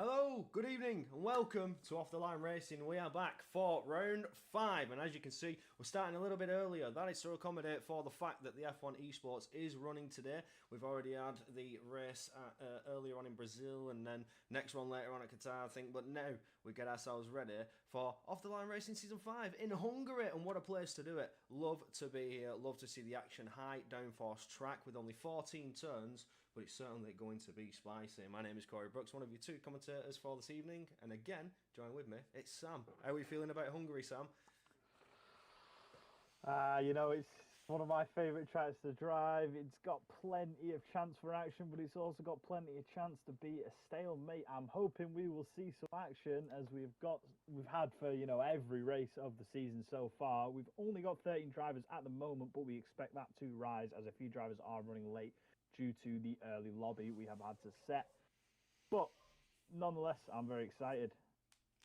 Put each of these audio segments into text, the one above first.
Hello, good evening, and welcome to Off the Line Racing. We are back for round 5, and as you can see, we're starting a little bit earlier. That is to accommodate for the fact that the F1 Esports is running today. We've already had the race earlier on in Brazil, and then next one later on at Qatar, I think. But now we get ourselves ready for Off the Line Racing Season 5 in Hungary, and what a place to do it. Love to be here, love to see the action. High downforce track with only 14 turns, but it's certainly going to be spicy. My name is Corey Brooks, one of your two commentators for this evening, and again, join with me, it's Sam. How are we feeling about Hungary, Sam? It's one of my favourite tracks to drive. It's got plenty of chance for action, but it's also got plenty of chance to be a stalemate. I'm hoping we will see some action as we've had for every race of the season so far. We've only got 13 drivers at the moment, but we expect that to rise as a few drivers are running late due to the early lobby we have had to set. But nonetheless, I'm very excited.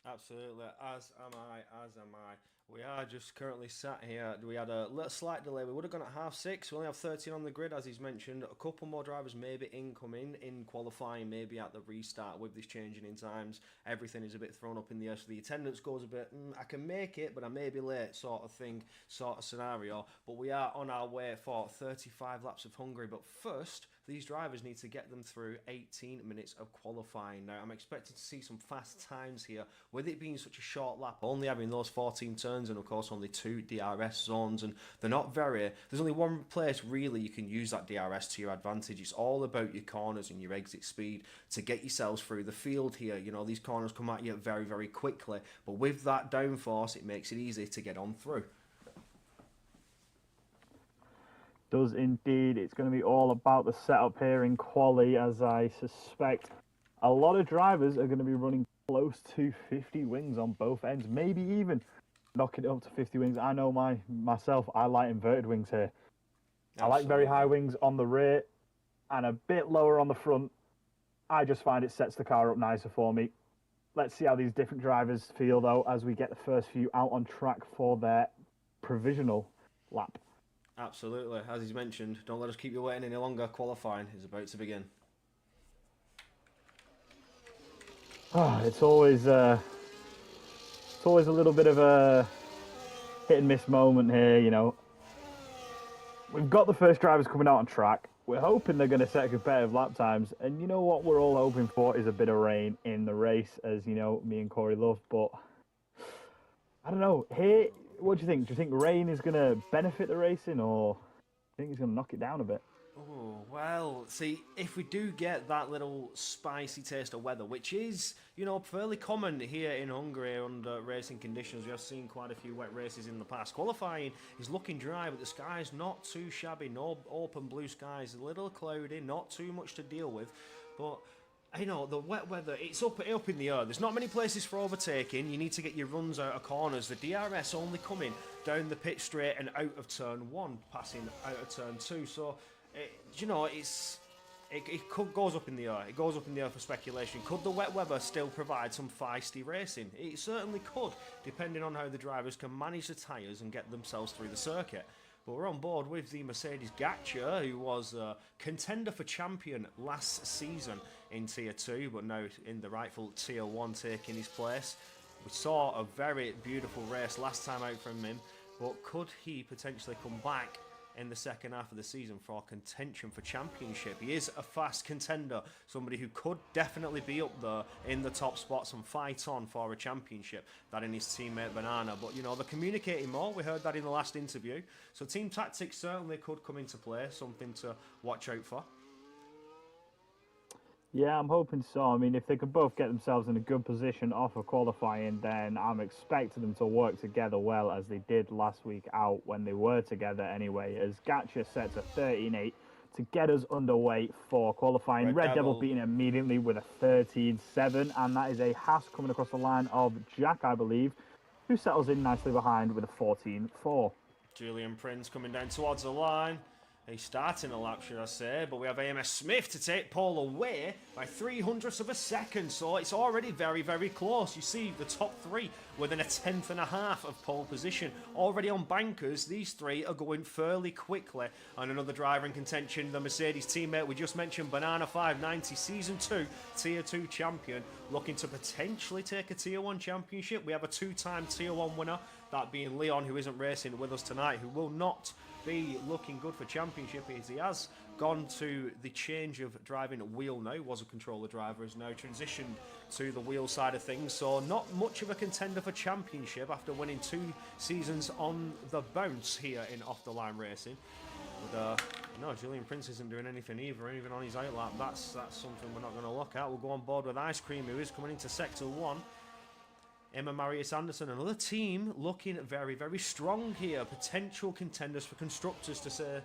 Absolutely, as am I, as am I. We are just currently sat here. We had a little slight delay. We would have gone at half 6. We only have 13 on the grid, as he's mentioned. A couple more drivers maybe incoming in qualifying, maybe at the restart with this changing in times. Everything is a bit thrown up in the air, so the attendance goes a bit, I can make it, but I may be late, sort of thing, sort of scenario. But we are on our way for 35 laps of Hungary. But first, these drivers need to get them through 18 minutes of qualifying. Now, I'm expecting to see some fast times here, with it being such a short lap, only having those 14 turns and of course only 2 DRS zones, and they're not very, there's only one place really you can use that DRS to your advantage. It's all about your corners and your exit speed to get yourselves through the field here. These corners come at you very, very quickly, but with that downforce, it makes it easy to get on through. Does indeed. It's going to be all about the setup here in quali, as I suspect a lot of drivers are going to be running close to 50 wings on both ends, maybe even knocking it up to 50 wings. I know myself, I like inverted wings here. I like very high Absolutely. wings on the rear and a bit lower on the front. I just find it sets the car up nicer for me. Let's see how these different drivers feel, though, as we get the first few out on track for their provisional lap. Absolutely. As he's mentioned, don't let us keep you waiting any longer. Qualifying is about to begin. It's always a little bit of a hit and miss moment here. We've got the first drivers coming out on track. We're hoping they're going to set competitive lap times, and you know what we're all hoping for is a bit of rain in the race, as me and Corey love. But I don't know. Here, what do you think? Do you think rain is going to benefit the racing, or do you think it's going to knock it down a bit? Oh, well, see, if we do get that little spicy taste of weather, which is, fairly common here in Hungary under racing conditions, we have seen quite a few wet races in the past. Qualifying is looking dry, but the sky's not too shabby, no open blue skies, a little cloudy, not too much to deal with, but the wet weather, it's up in the air. There's not many places for overtaking. You need to get your runs out of corners. The DRS only coming down the pit straight and out of turn 1, passing out of turn 2. So, goes up in the air. It goes up in the air for speculation. Could the wet weather still provide some feisty racing? It certainly could, depending on how the drivers can manage the tyres and get themselves through the circuit. But we're on board with the Mercedes Gatcha, who was a contender for champion last season in Tier 2, but now in the rightful Tier 1 taking his place. We saw a very beautiful race last time out from him, but could he potentially come back in the second half of the season for contention for championship? He is a fast contender, somebody who could definitely be up there in the top spots and fight on for a championship, that in his teammate Banana. But they're communicating more. We heard that in the last interview, so team tactics certainly could come into play, something to watch out for. Yeah, I'm hoping so. I mean, if they could both get themselves in a good position off of qualifying, then I'm expecting them to work together well as they did last week out when they were together anyway, as Gatcha sets a 13.8 to get us underway for qualifying. Red Red Devil Devil. beating immediately with a 13.7, and that is a Haas coming across the line of Jack, I believe, who settles in nicely behind with a 14.4. Julian Prince coming down towards the line. He's starting a lap, should I say, but we have AMS Smith to take Paul away by 300ths of a second, so it's already very, very close. You see the top three within a tenth and a half of pole position. Already on bankers, these three are going fairly quickly. And another driver in contention, the Mercedes teammate we just mentioned, Banana 590, Season 2, Tier 2 champion, looking to potentially take a Tier 1 championship. We have a two-time Tier 1 winner, that being Leon, who isn't racing with us tonight, who will not be looking good for championship as he has gone to the change of driving wheel now. Was a controller driver, has now transitioned to the wheel side of things, so not much of a contender for championship after winning 2 seasons on the bounce here in off the line racing. But no, Julian Prince isn't doing anything either, even on his outlap. That's something we're not going to look at. We'll go on board with Ice Cream, who is coming into sector 1. Emma Marius Anderson, another team looking very, very strong here. Potential contenders for constructors to say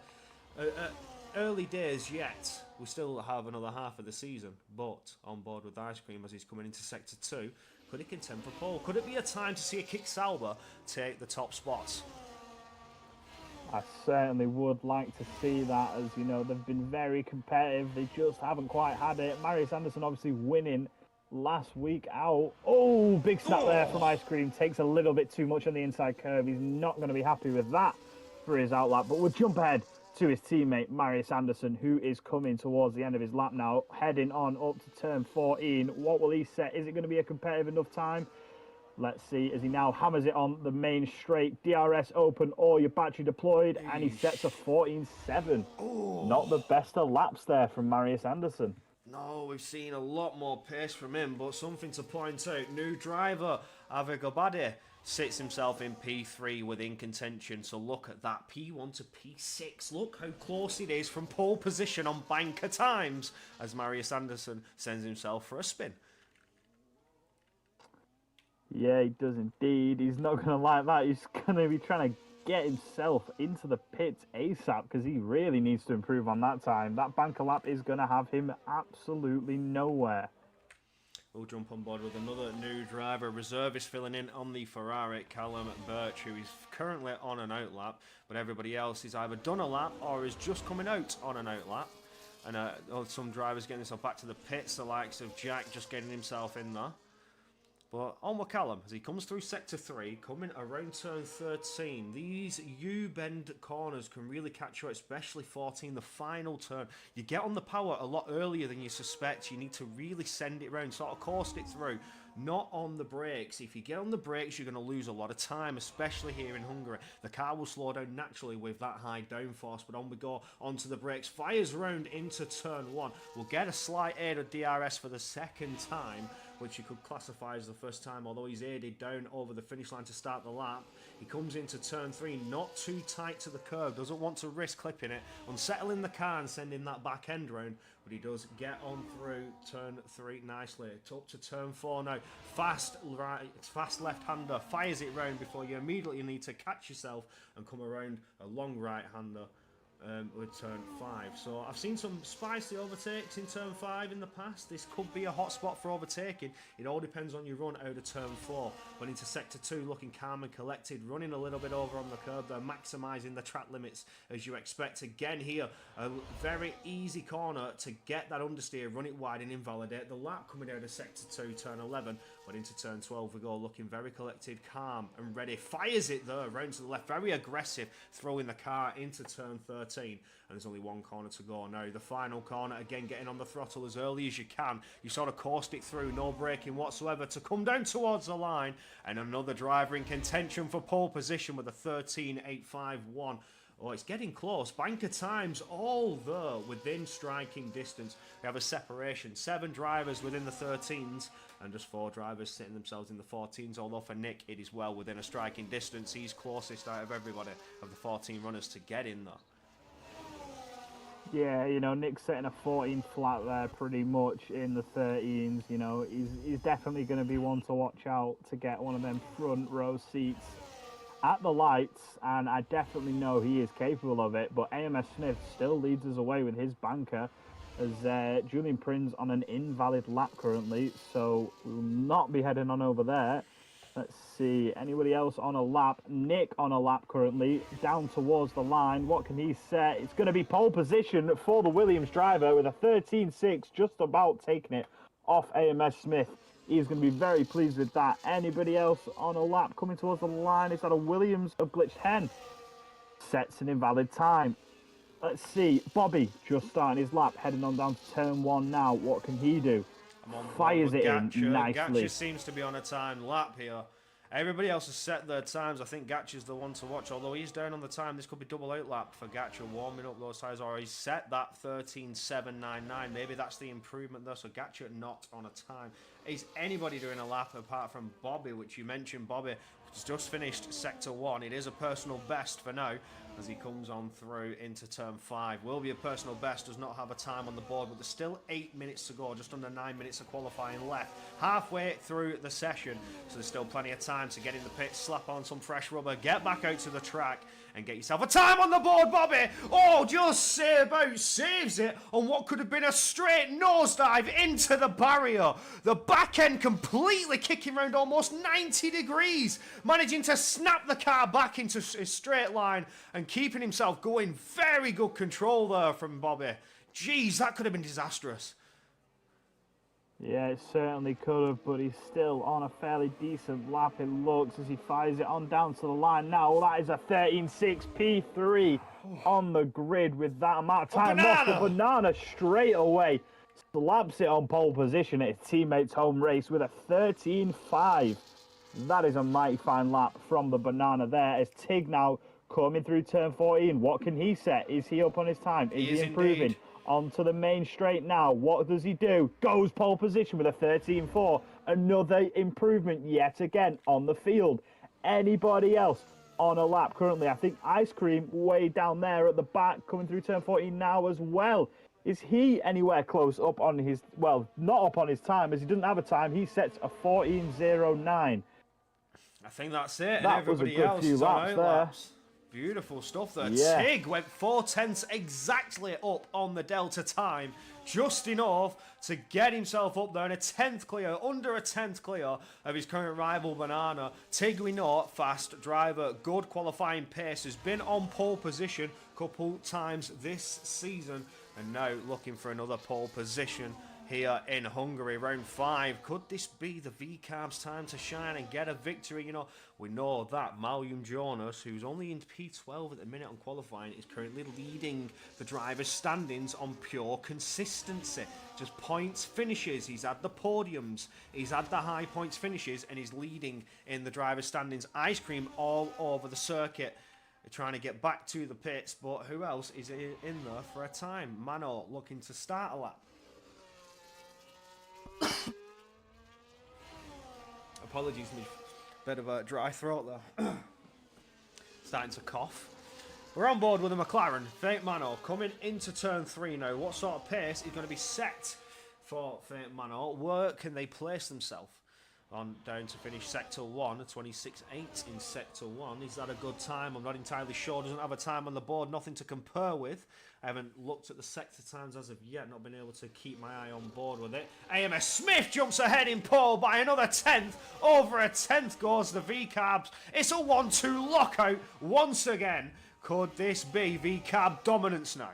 early days yet. We still have another half of the season, but on board with Ice Cream as he's coming into sector 2. Could he contend for pole? Could it be a time to see a Kick Sauber take the top spots? I certainly would like to see that, as you know, they've been very competitive. They just haven't quite had it. Marius Anderson obviously winning last week out. Oh, big snap there from Ice Cream. Takes a little bit too much on the inside curve. He's not going to be happy with that for his outlap. But we'll jump ahead to his teammate, Marius Anderson, who is coming towards the end of his lap now, heading on up to turn 14. What will he set? Is it going to be a competitive enough time? Let's see, as he now hammers it on the main straight. DRS open, or your battery deployed, and he sets a 14.7. Not the best of laps there from Marius Anderson. No, we've seen a lot more pace from him, but something to point out. New driver, Avegobade, sits himself in P3 within contention. So look at that, P1 to P6. Look how close it is from pole position on banker times as Marius Anderson sends himself for a spin. Yeah, he does indeed. He's not going to like that. He's going to be trying to get himself into the pits ASAP because he really needs to improve on that time. That banker lap is going to have him absolutely nowhere. We'll jump on board with another new driver, reservist filling in on the Ferrari, Callum Birch, who is currently on an outlap, but everybody else is either done a lap or is just coming out on an outlap. And some drivers getting themselves back to the pits, the likes of Jack just getting himself in there. But on with Callum, as he comes through Sector 3, coming around turn 13. These U-bend corners can really catch you out, especially 14, the final turn. You get on the power a lot earlier than you suspect. You need to really send it around, sort of coast it through. Not on the brakes. If you get on the brakes, you're going to lose a lot of time, especially here in Hungary. The car will slow down naturally with that high downforce, but on we go onto the brakes. Fires round into turn 1. We'll get a slight aid of DRS for the second time, which you could classify as the first time, although he's aided down over the finish line to start the lap. He comes into turn 3, not too tight to the curb, doesn't want to risk clipping it, unsettling the car and sending that back end round, but he does get on through turn 3 nicely. Up to turn 4 now, fast left-hander, fires it round before you immediately need to catch yourself and come around a long right-hander. With turn 5. So I've seen some spicy overtakes in turn 5 in the past. This could be a hot spot for overtaking. It all depends on your run out of turn 4. Went into sector 2 looking calm and collected, running a little bit over on the curb there, maximising the track limits as you expect. Again here, a very easy corner to get that understeer, run it wide and invalidate the lap coming out of sector 2, turn 11. But into turn 12 we go, looking very collected, calm and ready. Fires it there, round to the left, very aggressive, throwing the car into turn 13. And there's only one corner to go now. The final corner, again, getting on the throttle as early as you can. You sort of coast it through, no braking whatsoever to come down towards the line. And another driver in contention for pole position with a 13.851. Oh, it's getting close. Banker times all there within striking distance. We have a separation. 7 drivers within the 13s and just 4 drivers sitting themselves in the 14s. Although for Nick, it is well within a striking distance. He's closest out of everybody of the 14 runners to get in there. Yeah, you know, Nick's setting a 14 flat there pretty much in the 13s. You know, he's definitely going to be one to watch out to get one of them front row seats at the lights, and I definitely know he is capable of it. But AMS Smith still leads us away with his banker, as Julian Prince on an invalid lap currently, so we will not be heading on over there. Let's see, anybody else on a lap? Nick on a lap currently, down towards the line. What can he set? It's going to be pole position for the Williams driver with a 13.6, just about taking it off AMS Smith. He's going to be very pleased with that. Anybody else on a lap coming towards the line? Is that a Williams of Glitched Hen? Sets an invalid time. Let's see, Bobby just starting his lap, heading on down to turn 1 now. What can he do? Fires it in nicely. Gatcha seems to be on a timed lap here. Everybody else has set their times. I think Gatcha's the one to watch. Although he's down on the time, this could be double out lap for Gatcha warming up those tires. Or he's set that 13.799. Maybe that's the improvement there. So Gatcha not on a time. Is anybody doing a lap apart from Bobby, which you mentioned? Bobby has just finished sector 1. It is a personal best for now as he comes on through into turn 5. Will be a personal best, does not have a time on the board, but there's still 8 minutes to go, just under 9 minutes of qualifying left. Halfway through the session, so there's still plenty of time to get in the pits, slap on some fresh rubber, get back out to the track, and get yourself a time on the board, Bobby! Oh, just about saves it on what could have been a straight nosedive into the barrier. The back end completely kicking around almost 90 degrees, managing to snap the car back into a straight line and keeping himself going. Very good control there from Bobby. Jeez, that could have been disastrous. Yeah, it certainly could have, but he's still on a fairly decent lap, it looks, as he fires it on down to the line now. Well, that is a 13.6 P3 on the grid with that amount of time off. The Banana straight away slaps it on pole position at his teammate's home race with a 13.5. That is a mighty fine lap from the Banana there, as Tig now coming through turn 14. What can he set? Is he up on his time? Is he improving? Indeed. Onto the main straight now. What does he do? Goes pole position with a 13.4. Another improvement yet again on the field. Anybody else on a lap currently? I think Ice Cream way down there at the back coming through turn 14 now as well. Is he anywhere close up on his, well, not up on his time as he doesn't have a time. He sets a 14.09. I think that's it. That was a good few laps there. Beautiful stuff there. Yeah. Tig went 4/10 exactly up on the Delta time. Just enough to get himself up there in a 10th clear, under a 10th clear of his current rival Banana. Tig, we know, fast driver, good qualifying pace, has been on pole position a couple times this season, and now looking for another pole position here in Hungary. Round 5. Could this be the VCarb's time to shine and get a victory? You know, we know that Malcolm Jonas, who's only in P12 at the minute on qualifying, is currently leading the driver's standings on pure consistency. Just points finishes. He's had the podiums. He's had the high points finishes, and he's leading in the driver's standings. Ice Cream all over the circuit. They're trying to get back to the pits, but who else is in there for a time? Mano looking to start a lap. Apologies, me bit of a dry throat there. Starting to cough. We're on board with a McLaren. Fate Mano coming into turn 3 now. What sort of pace is going to be set for Fate Mano? Where can they place themselves? On down to finish sector 1, a 26.8 in sector 1. Is that a good time? I'm not entirely sure. Doesn't have a time on the board, nothing to compare with. I haven't looked at the sector times as of yet, not been able to keep my eye on board with it. AMS Smith jumps ahead in pole by another 10th. Over a 10th goes the VCarbs. It's a 1-2 lockout once again. Could this be VCarb dominance now?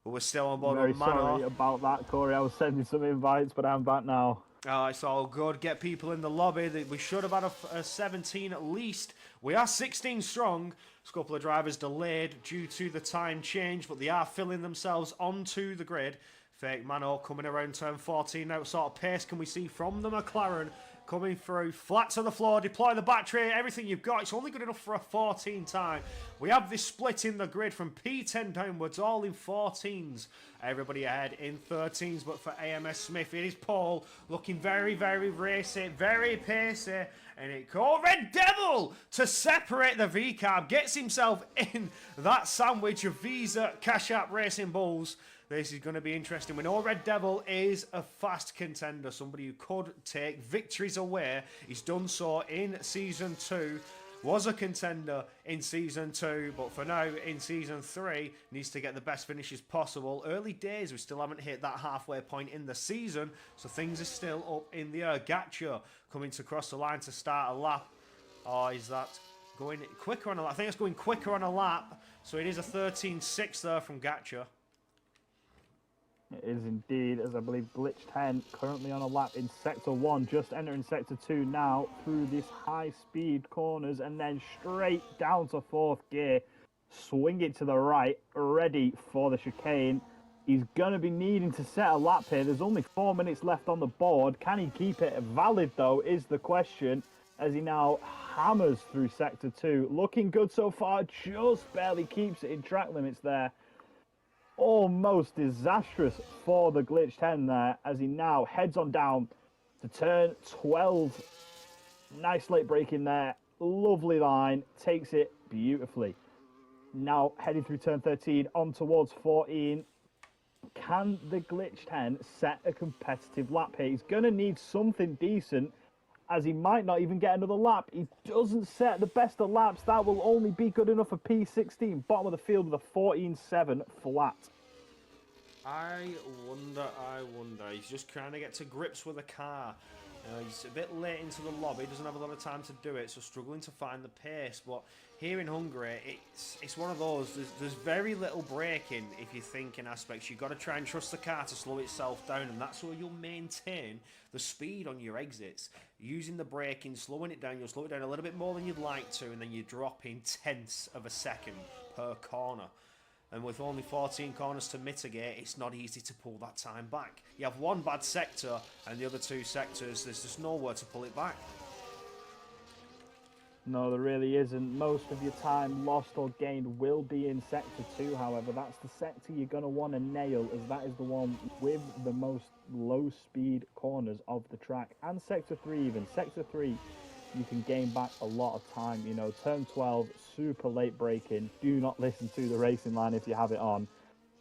But we're still on board with Mano. Sorry about that, Corey. I was sending some invites, but I'm back now. Oh, it's all good. Get people in the lobby. We should have had a 17 at least. We are 16 strong. A couple of drivers delayed due to the time change, but they are filling themselves onto the grid. Fake Mano coming around turn 14 now. What sort of pace can we see from the McLaren? Coming through, flat to the floor, deploy the battery, everything you've got. It's only good enough for a 14 time. We have this split in the grid from P10 downwards, all in 14s. Everybody ahead in 13s, but for AMS Smith, it is Paul looking very, very racy, very pacey. And it caught Red Devil to separate the VCarb. Gets himself in that sandwich of Visa Cash App Racing Bulls. This is going to be interesting. We know Red Devil is a fast contender, somebody who could take victories away. He's done so in Season 2 was a contender in Season 2, but for now, in Season 3, needs to get the best finishes possible. Early days, we still haven't hit that halfway point in the season, so things are still up in the air. Gacha coming to cross the line to start a lap. Oh, is that going quicker on a lap? I think it's going quicker on a lap, so it is a 13.6 there from Gacha. It is indeed, as I believe Glitch 10 currently on a lap in Sector 1, just entering Sector 2 now through this high-speed corners and then straight down to 4th gear. Swing it to the right, ready for the chicane. He's going to be needing to set a lap here. There's only 4 minutes left on the board. Can he keep it valid, though, is the question, as he now hammers through Sector 2. Looking good so far, just barely keeps it in track limits there. Almost disastrous for the Glitch 10 there, as he now heads on down to turn 12. Nice late break in there, lovely line, takes it beautifully. Now heading through turn 13 on towards 14. Can the Glitch 10 set a competitive lap here? He's going to need something decent, as he might not even get another lap. He doesn't set the best of laps. That will only be good enough for P16. Bottom of the field with a 14.7 flat. I wonder. He's just trying to get to grips with the car. He's a bit late into the lobby, doesn't have a lot of time to do it, so struggling to find the pace. But here in Hungary, it's one of those, there's very little braking if you're thinking aspects. You've got to try and trust the car to slow itself down, and that's where you'll maintain the speed on your exits. Using the braking, slowing it down, you'll slow it down a little bit more than you'd like to, and then you're dropping tenths of a second per corner. And with only 14 corners to mitigate, it's not easy to pull that time back. You have one bad sector, and the other 2 sectors, there's just nowhere to pull it back. No, there really isn't. Most of your time lost or gained will be in Sector 2, however. That's the sector you're going to want to nail, as that is the one with the most low-speed corners of the track. And Sector 3 even. Sector 3, you can gain back a lot of time. You know, turn 12, super late braking. Do not listen to the racing line if you have it on,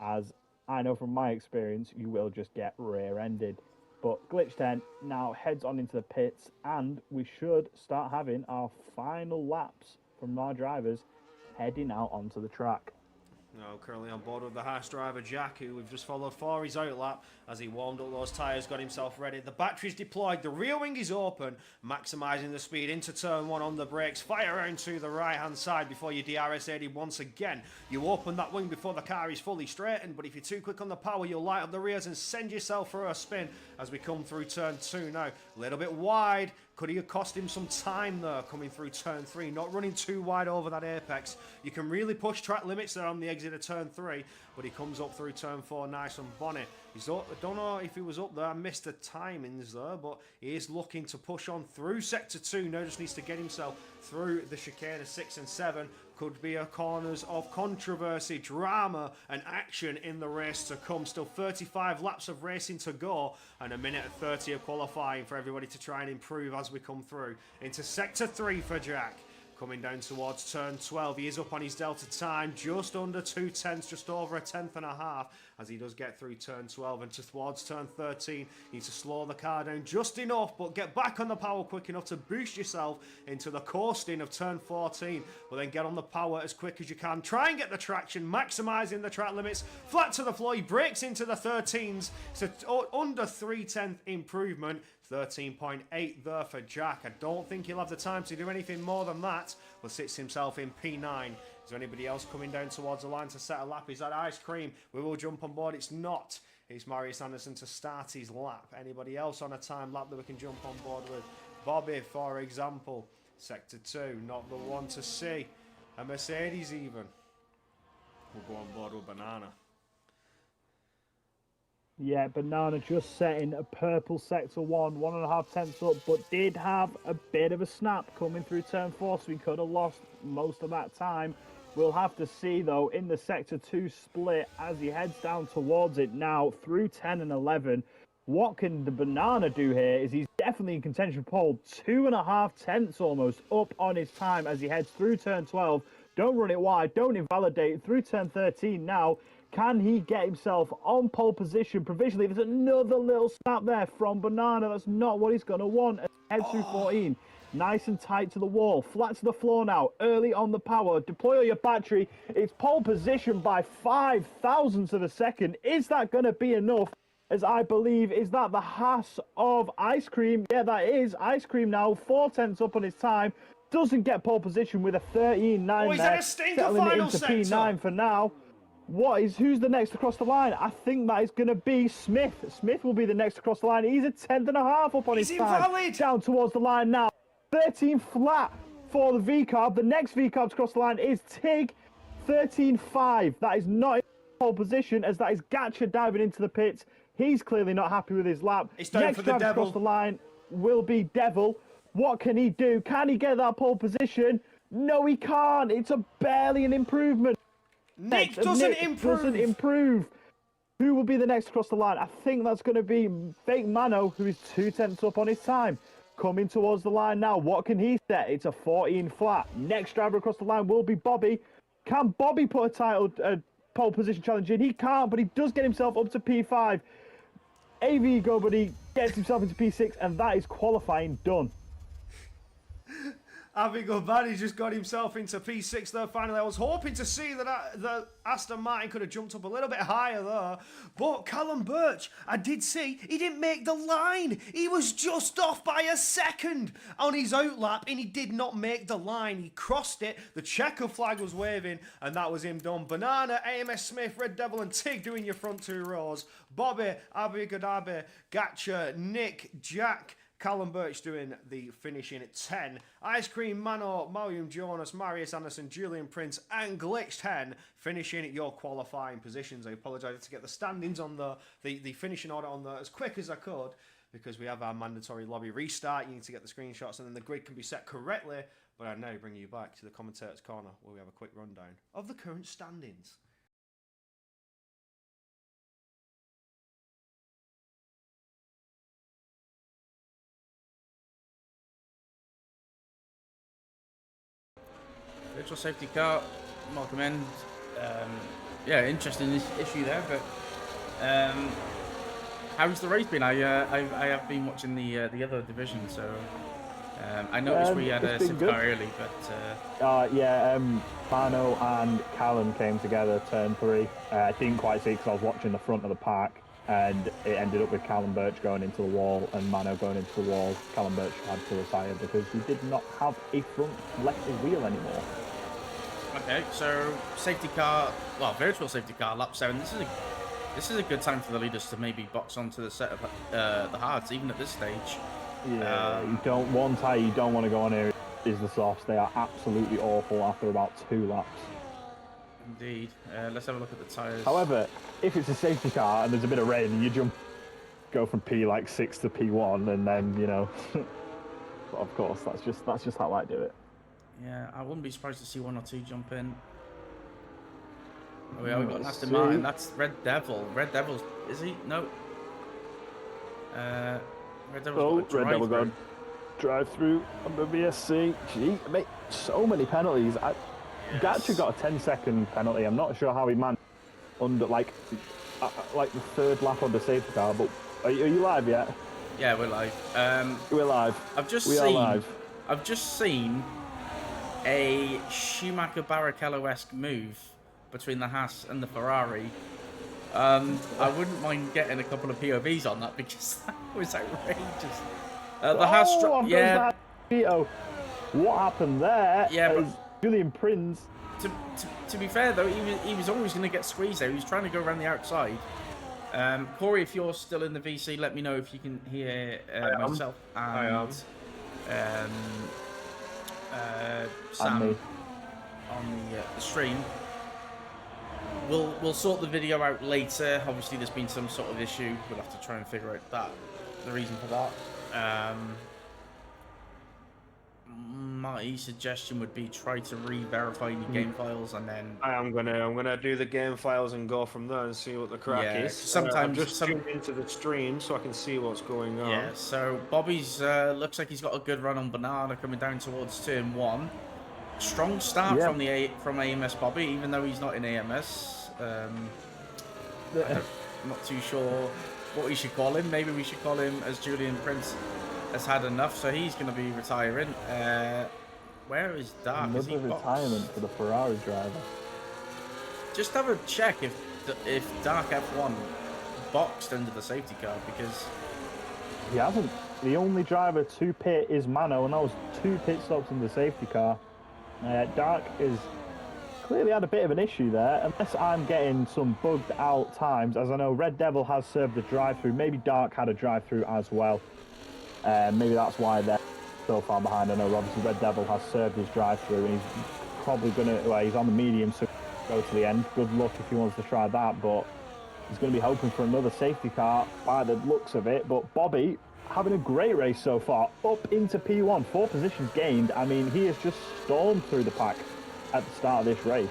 as I know from my experience, you will just get rear-ended. But Glitch 10 now heads on into the pits, and we should start having our final laps from our drivers heading out onto the track. Now currently on board with the harsh driver Jack, who we've just followed for his outlap as he warmed up those tyres, got himself ready. The battery's deployed, the rear wing is open, maximising the speed into turn 1 on the brakes. Fire around to the right hand side before you DRS 80 once again. You open that wing before the car is fully straightened, but if you're too quick on the power, you'll light up the rears and send yourself for a spin as we come through turn 2 now. A little bit wide. Could he have cost him some time there coming through turn 3? Not running too wide over that apex. You can really push track limits there on the exit of turn 3, but he comes up through turn 4 nice and bonny. He's up, I don't know if he was up there. I missed the timings there, but he is looking to push on through sector 2. Now just needs to get himself through the chicane of 6 and 7. Could be a corners of controversy, drama and action in the race to come. Still 35 laps of racing to go and a minute and 30 of qualifying for everybody to try and improve as we come through into sector 3 for Jack. Coming down towards turn 12, he is up on his delta time, just under 2 tenths, just over a tenth and a half, as he does get through turn 12 and towards turn 13. You need to slow the car down just enough, but get back on the power quick enough to boost yourself into the coasting of turn 14, but then get on the power as quick as you can. Try and get the traction, maximising the track limits, flat to the floor. He breaks into the 13s, so under 3/10 improvement. 13.8 there for Jack. I don't think he'll have the time to do anything more than that, but sits himself in P9. Is there anybody else coming down towards the line to set a lap? Is that Ice Cream? We will jump on board. It's not. It's Marius Anderson to start his lap. Anybody else on a time lap that we can jump on board with? Bobby, for example. Sector 2, not the one to see. A Mercedes even. We'll go on board with Banana. Yeah, Banana just setting a purple sector 1, 1.5 tenths up, but did have a bit of a snap coming through turn 4, so he could have lost most of that time. We'll have to see, though, in the sector 2 split as he heads down towards it now through 10 and 11. What can the Banana do here is he's definitely in contention pole, 2.5 tenths almost up on his time as he heads through turn 12. Don't run it wide, don't invalidate. Through turn 13 now. Can he get himself on pole position provisionally? There's another little snap there from Banana. That's not what he's going to want. Head through 14. Nice and tight to the wall. Flat to the floor now. Early on the power. Deploy all your battery. It's pole position by 5 thousandths of a second. Is that going to be enough? As I believe, is that the Haas of Ice Cream? Yeah, that is Ice Cream now. 4 tenths up on his time. Doesn't get pole position with a 13.9 Oh, he's there. had a stinker Settling it final into sector. P9 for now. Who's the next across the line? I think that is going to be Smith. Smith will be the next across the line. He's a 10.5 up on his time. Invalid. Down towards the line now. 13 flat for the V-carb. The next V-carb to cross the line is Tig. 13.5. That is not in pole position, as that is Gatcha diving into the pits. He's clearly not happy with his lap. It's time Next for the driver to devil. cross the line will be Devil. What can he do? Can he get that pole position? No, he can't. It's barely an improvement. Nick doesn't improve. Who will be the next across the line? I think that's going to be Fake Mano, who is 2 tenths up on his time. Coming towards the line now. What can he set? It's a 14 flat. Next driver across the line will be Bobby. Can Bobby put a pole position challenge in? He can't, but he does get himself up to P5. AV Go Buddy gets himself into P6, and that is qualifying done. Having a bad, he just got himself into P6 there finally. I was hoping to see that Aston Martin could have jumped up a little bit higher there. But Callum Birch, I did see, he didn't make the line. He was just off by a second on his outlap, and he did not make the line. He crossed it, the checker flag was waving, and that was him done. Banana, AMS Smith, Red Devil, and Tig doing your front 2 rows. Bobby, Abigadabe, Gatcha, Nick, Jack, Callum Birch doing the finishing at 10. Ice Cream, Mano, Mariam Jonas, Marius Anderson, Julian Prince, and Glitch 10 finishing at your qualifying positions. I apologise to get the standings on the finishing order on there as quick as I could, because we have our mandatory lobby restart. You need to get the screenshots, and then the grid can be set correctly. But I now bring you back to the commentator's corner, where we have a quick rundown of the current standings. Virtual safety car, welcome in. Yeah, interesting issue there, but how's the race been? I have been watching the other division, so I noticed we had a safety car early, but Mano and Callum came together turn 3. I didn't quite see because I was watching the front of the pack, and it ended up with Callum Birch going into the wall and Mano going into the wall. Callum Birch had to retire because he did not have a front left wheel anymore. Okay, so safety car, well, virtual safety car, lap 7. This is a good time for the leaders to maybe box onto the set of the hards, even at this stage. Yeah, you don't want to go on here. Is the softs? They are absolutely awful after about 2 laps. Indeed. Let's have a look at the tyres. However, if it's a safety car and there's a bit of rain, and you go from P6 to P1, and then but of course that's just how I do it. Yeah, I wouldn't be surprised to see 1 or 2 jump in. Oh yeah, we got an Aston Martin. That's Red Devil. Red Devil's, is he? No. Red Devil's got a Red Devil got drive through under VSC. Gee, mate, so many penalties. Gatcha got a 10-second penalty. I'm not sure how he managed under like the 3rd lap on the safety car. But are you live yet? Yeah, we're live. We're live. I've just seen a Schumacher Barrichello-esque move between the Haas and the Ferrari. I wouldn't mind getting a couple of POVs on that, because that was outrageous. The Haas, yeah. What happened there? Yeah, but Julian Prince. To be fair though, he was always going to get squeezed there. He was trying to go around the outside. Corey, if you're still in the VC, let me know if you can hear myself and Sam on the stream. We'll sort the video out later. Obviously, there's been some sort of issue. We'll have to try and figure out the reason for that. My suggestion would be try to re-verify your game files, and then I'm gonna do the game files and go from there and see what the crack is. Sometimes just tune into the stream so I can see what's going on. Yeah. So Bobby's looks like he's got a good run on Banana coming down towards turn 1. Strong start from AMS Bobby, even though he's not in AMS. I'm not too sure what we should call him. Maybe we should call him as Julian Prince has had enough, so he's going to be retiring. Where is Dark? Is he Another boxed? retirement for the Ferrari driver. Just have a check if Dark F1 boxed under the safety car, because He hasn't. The only driver to pit is Mano, and that was 2 pit stops in the safety car. Dark is clearly had a bit of an issue there, unless I'm getting some bugged out times, as I know Red Devil has served the drive-through. Maybe Dark had a drive-through as well. Maybe that's why they're so far behind. I know obviously Red Devil has served his drive-through, and he's probably going to, well, he's on the medium, so go to the end. Good luck if he wants to try that, but he's going to be hoping for another safety car by the looks of it. But Bobby having a great race so far, up into P1, 4 positions gained. I mean, he has just stormed through the pack at the start of this race.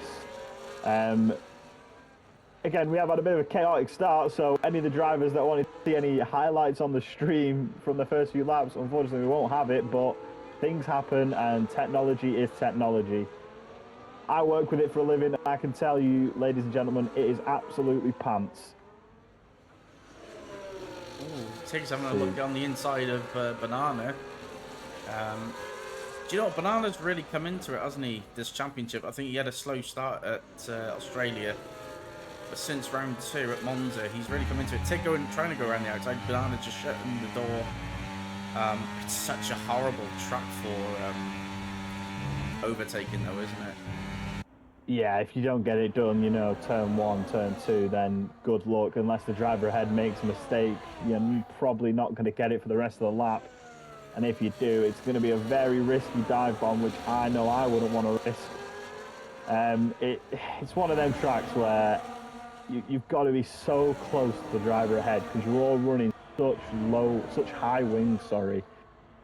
Again, we have had a bit of a chaotic start, so any of the drivers that wanted to see any highlights on the stream from the first few laps, unfortunately we won't have it, but things happen and technology is technology. I work with it for a living, and I can tell you, ladies and gentlemen, it is absolutely pants. Tig's having a look on the inside of Banana. Do you know what? Banana's really come into it, hasn't he, this championship? I think he had a slow start at Australia, but since round 2 at Monza, he's really come into it. Tig trying to go around the outside, Banana just shutting the door. It's such a horrible track for overtaking though, isn't it? Yeah, if you don't get it done, you know, turn 1, turn 2, then good luck. Unless the driver ahead makes a mistake, you're probably not going to get it for the rest of the lap. And if you do, it's going to be a very risky dive bomb, which I know I wouldn't want to risk. It's one of them tracks where you've got to be so close to the driver ahead, because you're all running such high wings, sorry.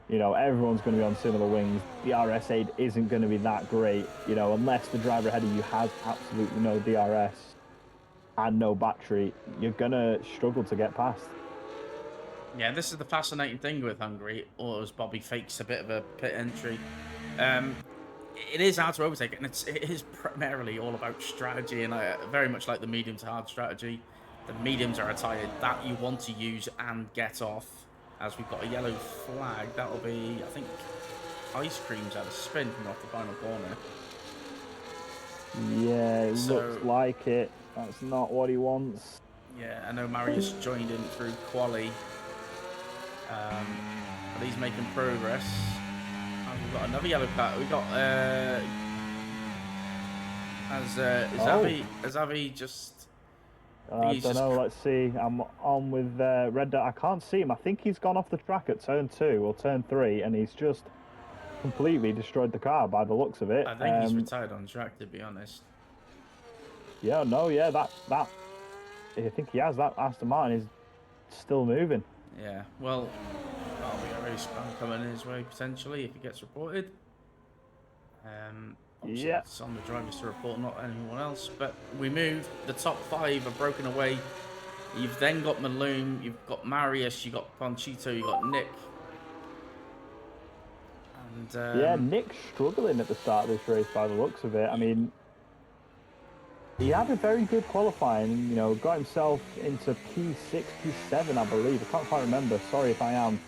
You know, everyone's going to be on similar wings. DRS aid isn't going to be that great, you know, unless the driver ahead of you has absolutely no DRS and no battery. You're going to struggle to get past. Yeah, this is the fascinating thing with Hungary, or as Bobby fakes a bit of a pit entry. It is hard to overtake, and it is primarily all about strategy, and very much like the medium to hard strategy. The mediums are a tyre that you want to use and get off. As we've got a yellow flag, that'll be, I think, Ice Cream's had a spin from off the final corner. Yeah, it looks like it. That's not what he wants. Yeah, I know Marius joined in through quali, but he's making progress. And we've got another yellow card. We've got has Avi just. I don't know, let's see. I'm on with Red Dot. I can't see him. I think he's gone off the track at turn 2 or turn 3, and he's just completely destroyed the car by the looks of it. I think he's retired on track, to be honest. Yeah, no, yeah, that I think he has. That Aston Martin is still moving. Yeah, well, that'll be a race ban coming his way, potentially, if he gets reported. Yeah, it's on the drivers to report, not anyone else. But we move. The top 5 are broken away. You've then got Malum, you've got Marius, you've got Ponchito, you've got Nick. And yeah, Nick's struggling at the start of this race by the looks of it. I mean, he had a very good qualifying, you know, got himself into P6, P7, I believe. I can't quite remember. Sorry if I am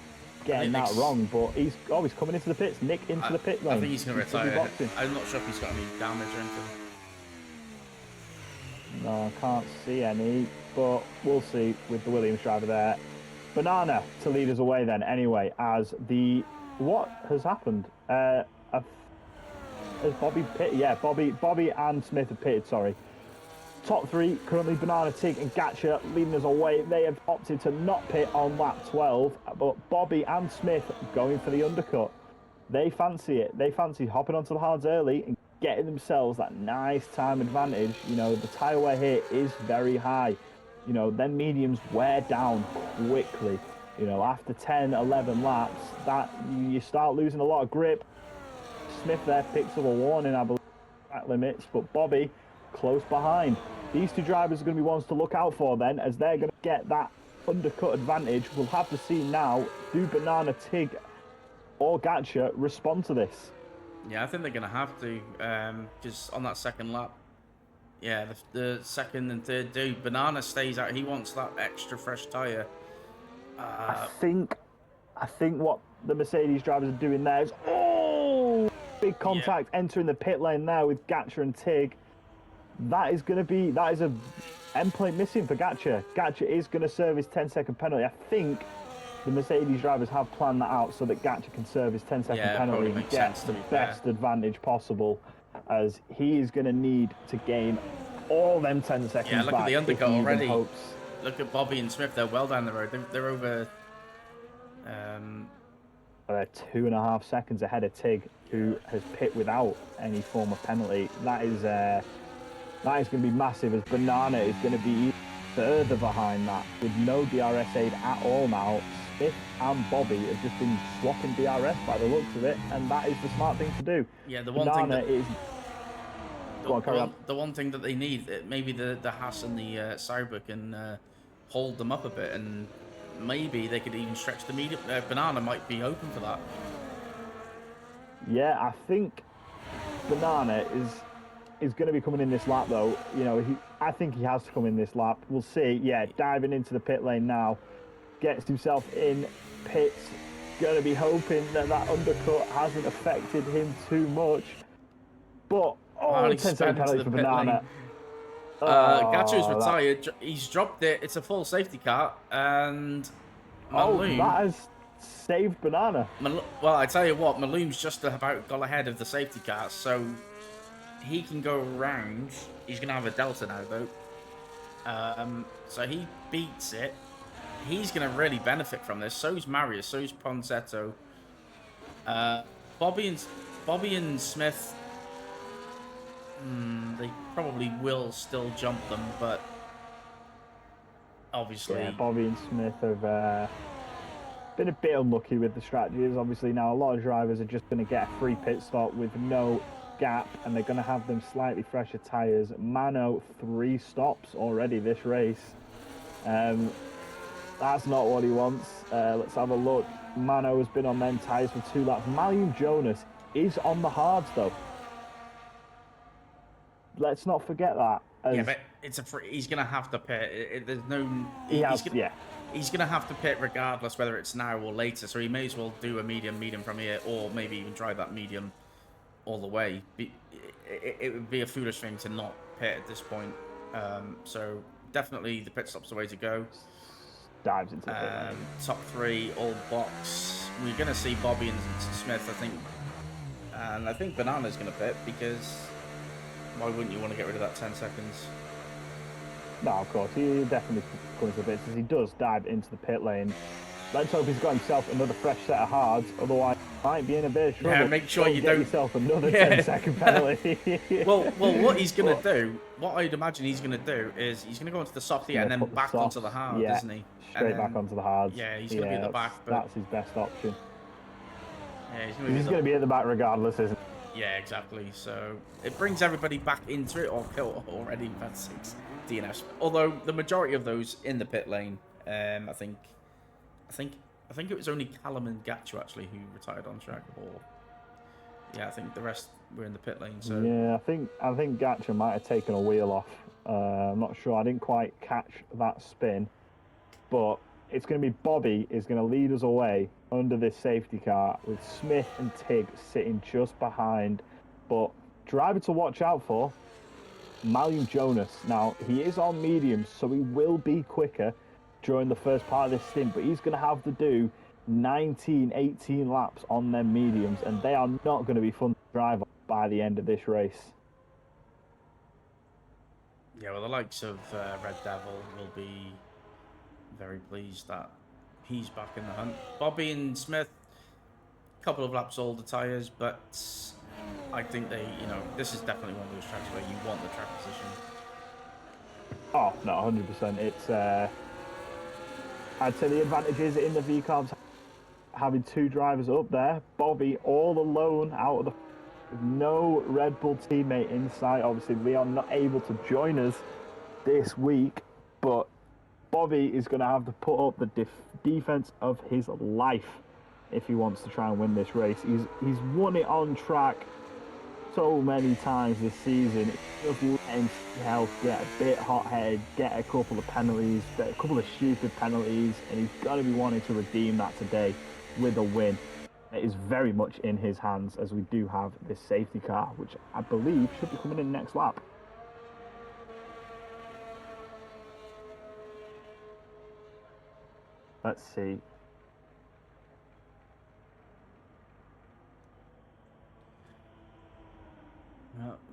getting that wrong, but he's coming into the pits. Nick into the pit lane. I think he's going to retire. I'm not sure if he's got any damage or anything. No, I can't see any, but we'll see with the Williams driver there. Banana to lead us away then, anyway, as the... What has happened? Has Bobby pit? Yeah, Bobby and Smith have pitted, sorry. Top 3, currently Banana, Tig and Gatcha leading us away. They have opted to not pit on lap 12, but Bobby and Smith going for the undercut. They fancy it. They fancy hopping onto the hards early and getting themselves that nice time advantage. You know, the tyre wear here is very high. You know, then mediums wear down quickly. You know, after 10, 11 laps, that you start losing a lot of grip. Smith there picks up a warning, I believe, track limits, but Bobby close behind. These 2 drivers are going to be ones to look out for then, as they're going to get that undercut advantage. We'll have to see now, do Banana, Tig or Gatcha respond to this? Yeah, I think they're going to have to, because on that second lap, yeah, the second and third dude, Banana stays out. He wants that extra fresh tyre. I think what the Mercedes drivers are doing theirs. Oh, big contact entering the pit lane there with Gatcher and Tig. That is a end point missing for Gatcher. Gatcher is going to serve his 10-second penalty. I think the Mercedes drivers have planned that out so that Gatcher can serve his 10-second penalty and get the best advantage possible, as he is going to need to gain all them 10 seconds Yeah, look back at the undercut already. Hopes. Look at Bobby and Smith. They're well down the road. They're over... They're 2.5 seconds ahead of Tig, who has pit without any form of penalty. That is going to be massive, as Banana is going to be further behind that with no DRS aid at all now. Smith and Bobby have just been swapping DRS by the looks of it, and that is the smart thing to do. Yeah, the one thing that is... The one thing that they need, maybe the Haas and the Sauber can hold them up a bit, and maybe they could even stretch the medium. Banana might be open for that. Yeah, I think Banana is going to be coming in this lap, though. You know, I think he has to come in this lap. We'll see. Yeah, diving into the pit lane now, gets himself in pits. Going to be hoping that undercut hasn't affected him too much, but. Oh, 10-second penalty for Banana. Gatcher's retired. He's dropped it. It's a full safety car, and Maloon... that has saved Banana. Well, I tell you what, Maloon's just about got ahead of the safety car, so he can go around. He's going to have a delta now, though. So he beats it. He's going to really benefit from this. So's Marius. So's Ponzetto. Bobby and Smith... they probably will still jump them, but obviously... Yeah, Bobby and Smith have been a bit unlucky with the strategies. Obviously now a lot of drivers are just going to get a free pit stop with no gap, and they're going to have them slightly fresher tyres. Mano, 3 stops already this race. That's not what he wants. Let's have a look. Mano has been on them tyres for 2 laps. Malium Jonas is on the hards, though. Let's not forget that. Yeah, but it's he's going to have to pit. There's no... He's going to have to pit regardless whether it's now or later, so he may as well do a medium from here, or maybe even try that medium all the way. It would be a foolish thing to not pit at this point. So definitely the pit stop's the way to go. Dives into the pit. Top 3, all box. We're going to see Bobby and Smith, I think. And I think Banana's going to pit, because... why wouldn't you want to get rid of that 10 seconds? No, of course. He definitely comes to bits as he does dive into the pit lane. Let's hope he's got himself another fresh set of hards, otherwise he might be in a bit of trouble. Yeah, make sure you don't... yourself another 10-second penalty. well, what he's going to do, what I'd imagine he's going to do, is he's going to go into the softy and then back onto the hard, isn't he? Straight back onto the hards. Yeah, he's going to be at the back. But... that's his best option. Yeah, he's going to be at the back regardless, isn't he? Yeah, exactly. So it brings everybody back into it, or already we've had 6 DNFs. Although the majority of those in the pit lane, I think it was only Callum and Gatcho actually who retired on track. Or yeah, I think the rest were in the pit lane. So yeah, I think Gatcho might have taken a wheel off. I'm not sure. I didn't quite catch that spin, but it's going to be Bobby is going to lead us away under this safety car with Smith and Tig sitting just behind. But driver to watch out for, Malium Jonas. Now, he is on mediums, so he will be quicker during the first part of this stint, but he's going to have to do 19, 18 laps on them mediums, and they are not going to be fun to drive on by the end of this race. Yeah, well, the likes of Red Devil will be very pleased that he's back in the hunt. Bobby and Smith, a couple of laps older tyres, but I think they, this is definitely one of those tracks where you want the track position. Oh, no, 100%. It's, I'd say the advantage is in the V-Carbs having 2 drivers up there. Bobby all alone out of the... with no Red Bull teammate in sight. Obviously, we are not able to join us this week, but Bobby is going to have to put up the defense of his life if he wants to try and win this race. He's won it on track so many times this season. Just let himself get a bit hot-headed, get a couple of penalties, a couple of stupid penalties, and he's got to be wanting to redeem that today. with a win. It is very much in his hands, as we do have this safety car, which I believe should be coming in next lap. Let's see.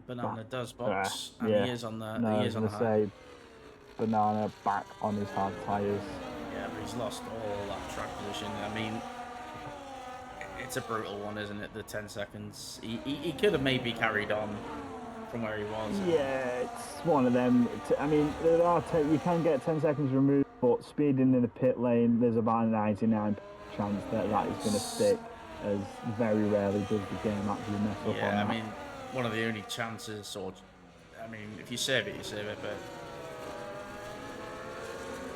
Banana does box, and yeah. he is on the. No, He is on the high. say Banana back on his hard tyres. Yeah, but he's lost all that track position. I mean, it's a brutal one, isn't it? The 10 seconds. He could have maybe carried on from where he was. Yeah, it's one of them. I mean, you can get 10 seconds removed, but speeding in the pit lane, there's about a 99% chance that that is going to stick, as very rarely does the game actually mess up on Yeah, that. I mean, one of the only chances, or I mean, if you save it, you save it, but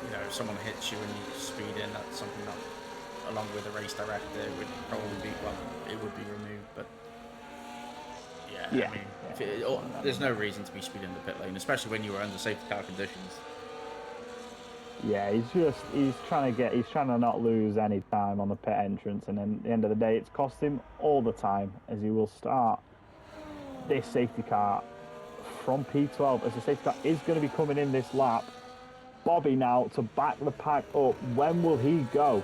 you know, if someone hits you and you speed in, that's something that, along with the race director, would probably be, well, it would be removed, but yeah. I mean, there's no reason to be speeding in the pit lane, especially when you were under safety car conditions. Yeah, he's trying to not lose any time on the pit entrance, and then at the end of the day, it's cost him all the time, as he will start this safety car from P12, as the safety car is going to be coming in this lap. Bobby now to back the pack up. When will he go?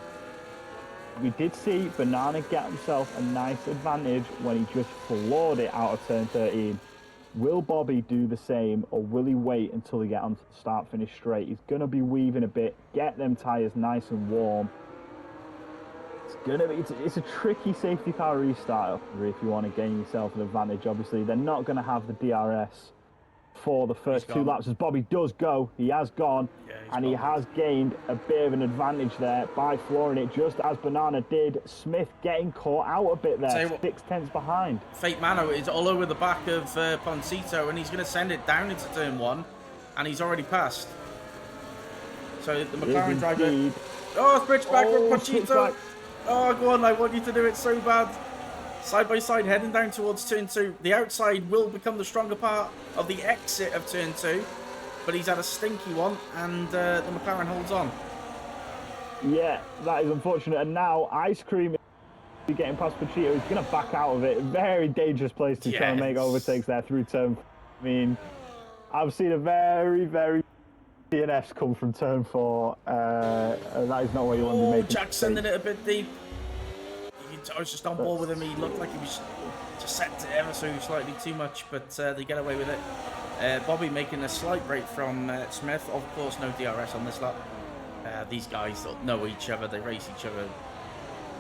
We did see Banana get himself a nice advantage when he just floored it out of turn 13. Will Bobby do the same, or will he wait until he gets onto the start-finish straight? He's going to be weaving a bit, get them tyres nice and warm. It's a tricky safety car restart if you want to gain yourself an advantage. Obviously, they're not going to have the DRS for the first 2 laps, as Bobby does go. He has gone, and he has gained a bit of an advantage there by flooring it, just as Banana did. Smith getting caught out a bit there, 6/10 behind. Fate Mano is all over the back of Poncito, and he's going to send it down into turn 1, and he's already passed. So the McLaren driver... Oh, switch back from Poncito! Oh, go on, I want you to do it so bad. Side by side, heading down towards turn 2. The outside will become the stronger part of the exit of turn 2, but he's had a stinky one, and the McLaren holds on. Yeah, that is unfortunate. And now Ice Cream is getting past Pachito. He's going to back out of it. Very dangerous place to try and make overtakes there through turn. I mean, I've seen a very, very DNFs come from turn 4. That is not what you want to be making. Jack's sending it a bit deep. I was just on board with him. He looked like he was just set to ever so slightly too much, but they get away with it. Bobby making a slight break from Smith. Of course, no DRS on this lap. These guys know each other. They race each other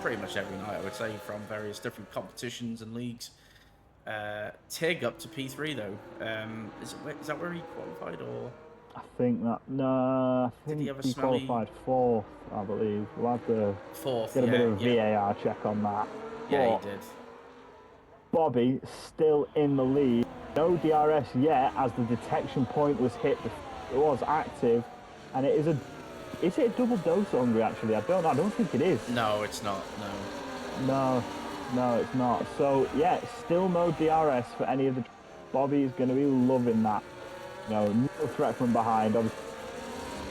pretty much every night, I would say, from various different competitions and leagues. Tig up to P3 though. Is that where he qualified, or? I think that I think he qualified 4th, I believe. We'll have to get a bit of a VAR check on that. Yeah, he did. Bobby still in the lead. No DRS yet, as the detection point was hit. It was active, and it is a. Is it a double dose at Hungary? Actually, I don't know. I don't think it is. No, it's not. No, it's not. So yeah, still no DRS for any of the. Bobby is going to be loving that. No threat from behind. Obviously,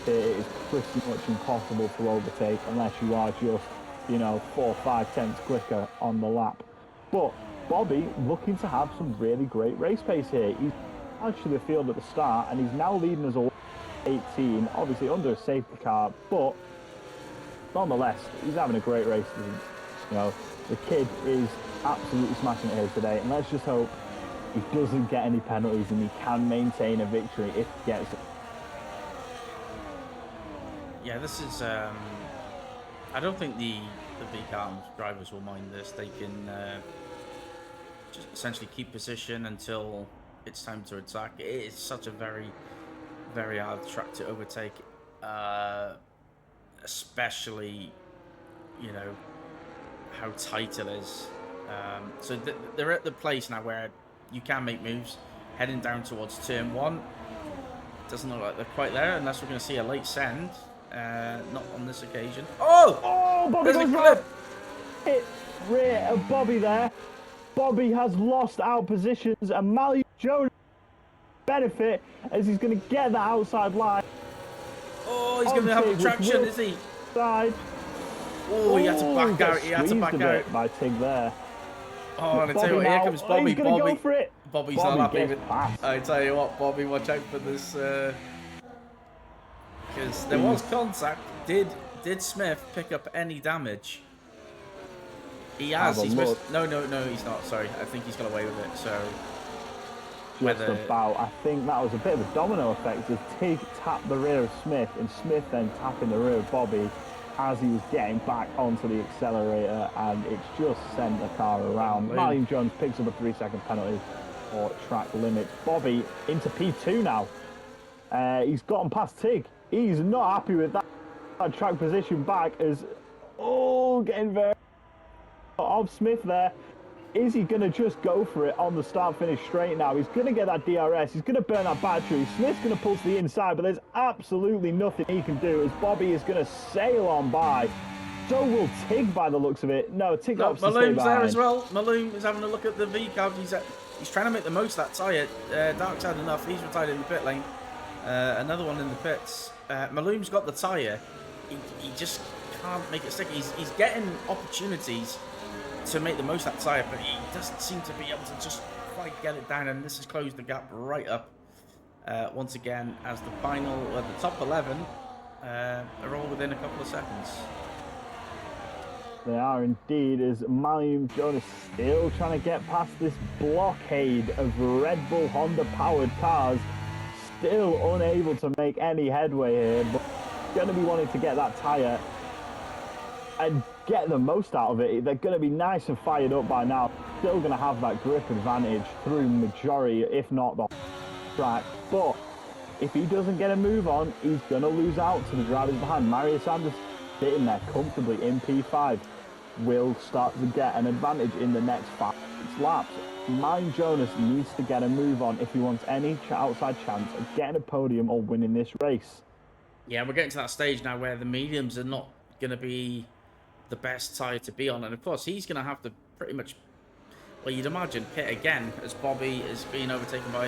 it is pretty much impossible to overtake unless you are just, 4 or 5 tenths quicker on the lap. But Bobby looking to have some really great race pace here. He's actually the field at the start, and he's now leading us all 18, obviously under a safety car, but nonetheless, he's having a great race. The kid is absolutely smashing it here today, and let's just hope he doesn't get any penalties and he can maintain a victory if he gets it. Yeah, this is... I don't think the B-Car drivers will mind this. They can just essentially keep position until it's time to attack. It is such a very, very hard track to overtake. Especially, how tight it is. So they're at the place now where you can make moves, heading down towards turn 1. Doesn't look like they're quite there, unless we're going to see a late send. Not on this occasion. Oh! Bobby There's a goes clip! Hit rear of Bobby there. Bobby has lost out positions, and Maliu Jones benefit as he's going to get that outside line. Oh, he's going to have a traction, is he? Side. Oh, he had to back out. He had to back a out. bit by Tig there. Oh, and I tell Bobby you what, here now. comes Oh, Bobby. he's gonna go for it. Bobby's Bobby not happy gets with. past. I tell you what, Bobby, watch out for this. Because there was contact. Did Smith pick up any damage? He has. He's missed. No, he's not. Sorry, I think he's got away with it. So. Just about. I think that was a bit of a domino effect as Tig tapped the rear of Smith and Smith then tapping the rear of Bobby as he was getting back onto the accelerator, and it's just sent the car around. Malcolm Jones picks up a 3-second penalty for track limits. Bobby into P2 now. He's gotten past Tig. He's not happy with that track position back as getting very of Smith there. Is he going to just go for it on the start-finish straight now? He's going to get that DRS. He's going to burn that battery. Smith's going to pull to the inside, but there's absolutely nothing he can do as Bobby is going to sail on by. So will Tig by the looks of it. No, Tig opts to stay Maloom's behind. there as well. Maloom is having a look at the V-cab. He's trying to make the most of that tyre. Dark's had enough. He's retired in the pit lane. Another one in the pits. Maloom's got the tyre. He just can't make it stick. He's getting opportunities to make the most of that tyre, but he doesn't seem to be able to just quite get it down, and this has closed the gap right up once again as the top 11 are all within a couple of seconds. They are indeed, as Malcolm Jones still trying to get past this blockade of Red Bull Honda powered cars, still unable to make any headway here, but going to be wanting to get that tyre and get the most out of it. They're going to be nice and fired up by now. Still going to have that grip advantage through majority, if not the track. But if he doesn't get a move on, he's going to lose out to the drivers behind. Mario Sanders sitting there comfortably in P5 will start to get an advantage in the next 5 laps. Malcolm Jones needs to get a move on if he wants any outside chance of getting a podium or winning this race. Yeah, we're getting to that stage now where the mediums are not going to be the best tyre to be on, and of course he's going to have to pretty much, well, you'd imagine, pit again as Bobby is being overtaken by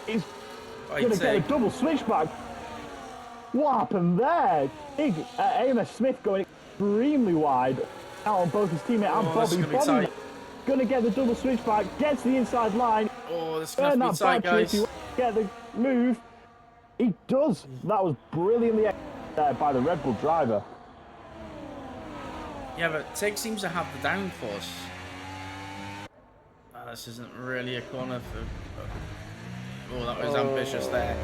he's going to get a double switchback. What happened there? Big AMS Smith going extremely wide out on both his teammate and Bobby. Bobby going to get the double switchback, gets the inside line. Oh, this is going to be tight, guys. If he wants to get the move, he does. That was brilliantly there by the Red Bull driver. Yeah, but Tig seems to have the downforce. This isn't really a corner for... Oh, that was ambitious there.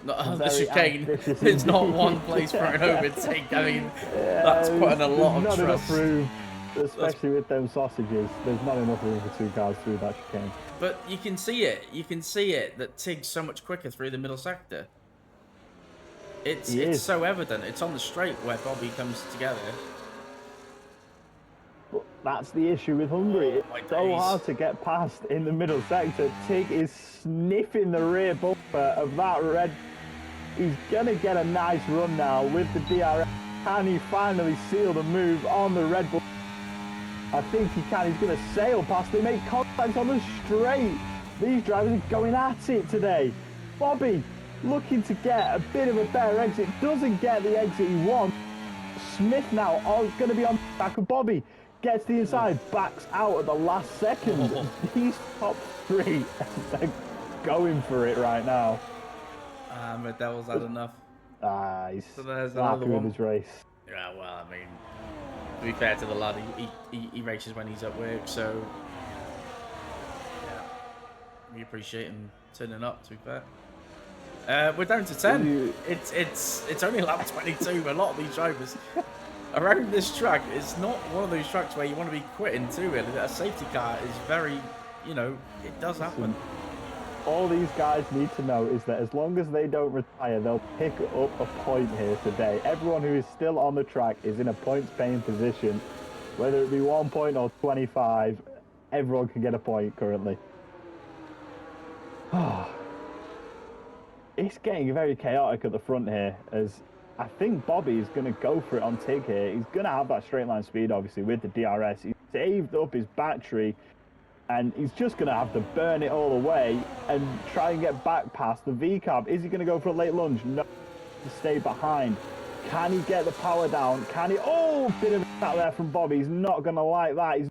Not the chicane. It's not one place for an overtake. I mean, that's putting a lot of trust. Not enough room, especially with them sausages. There's not enough room for 2 cars through that chicane. But you can see it. You can see it that Tig's so much quicker through the middle sector. It's so evident. It's on the straight where Bobby comes together. But that's the issue with Hungary. It's so hard to get past in the middle sector. Tig is sniffing the rear bumper of that red. He's going to get a nice run now with the DRS. Can he finally seal the move on the Red Bull? I think he can. He's going to sail past. They make contact on the straight. These drivers are going at it today. Bobby looking to get a bit of a better exit. Doesn't get the exit he wants. Smith now going to be on the back of Bobby. Gets the inside, backs out at the last second. These top 3, they're going for it right now. But Devil's had enough. He's so there's happy another one. with his race. Yeah, well, I mean, to be fair to the lad, he races when he's at work, so yeah, we appreciate him turning up. To be fair, we're down to 10. It's only lap 22. A lot of these drivers around this track, it's not one of those tracks where you want to be quitting too early. A safety car is very, it does happen. All these guys need to know is that as long as they don't retire, they'll pick up a point here today. Everyone who is still on the track is in a points-paying position. Whether it be 1 point or 25, everyone can get a point currently. It's getting very chaotic at the front here, as I think Bobby is going to go for it on Tig here. He's going to have that straight line speed, obviously, with the DRS. He's saved up his battery, and he's just going to have to burn it all away and try and get back past the V-carb. Is he going to go for a late lunge? No, to stay behind. Can he get the power down? Can he? Oh, bit of a shot there from Bobby. He's not going to like that. He's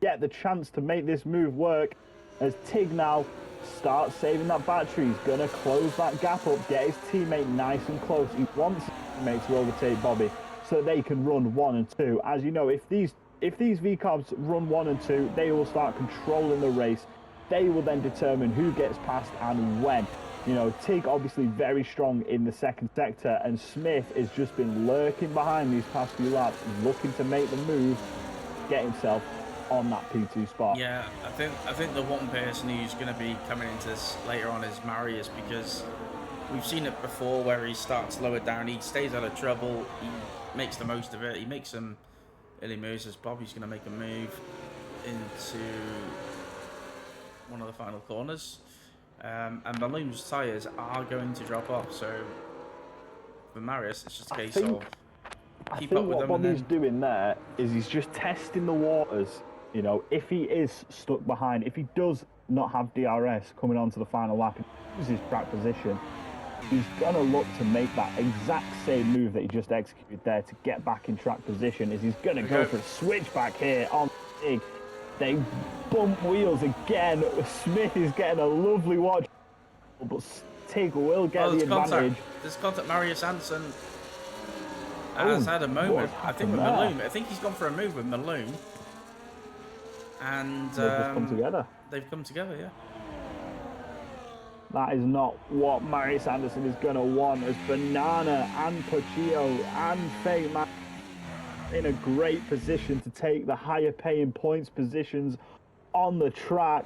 get the chance to make this move work as Tig now starts saving that battery. He's going to close that gap up, get his teammate nice and close. He wants his teammate to overtake Bobby so that they can run 1 and 2. As you know, if these V-Carbs run 1 and 2, they will start controlling the race. They will then determine who gets past and when. You know, Tig obviously very strong in the second sector, and Smith has just been lurking behind these past few laps, looking to make the move, get himself on that P2 spot. Yeah, I think the one person who's going to be coming into this later on is Marius, because we've seen it before where he starts lower down, he stays out of trouble, he makes the most of it, he makes some early moves as Bobby's going to make a move into one of the final corners. And Maloon's tyres are going to drop off, so for Marius, it's just a case of keep up with what them. Bobby's doing there is he's just testing the waters. You know, if he is stuck behind, if he does not have DRS coming onto the final lap, and his track position, he's going to look to make that exact same move that he just executed there to get back in track position. Is he's going to go for a switchback here on Tig. They bump wheels again. Smith is getting a lovely watch, but Tig will get the advantage. There's contact. Marius Hansen has had a moment. I think with Maloon. I think he's gone for a move with Maloon. And they've just come together. They've come together, yeah. That is not what Marius Anderson is going to want, as Banana and Pochillo and Fake Man in a great position to take the higher paying points positions on the track.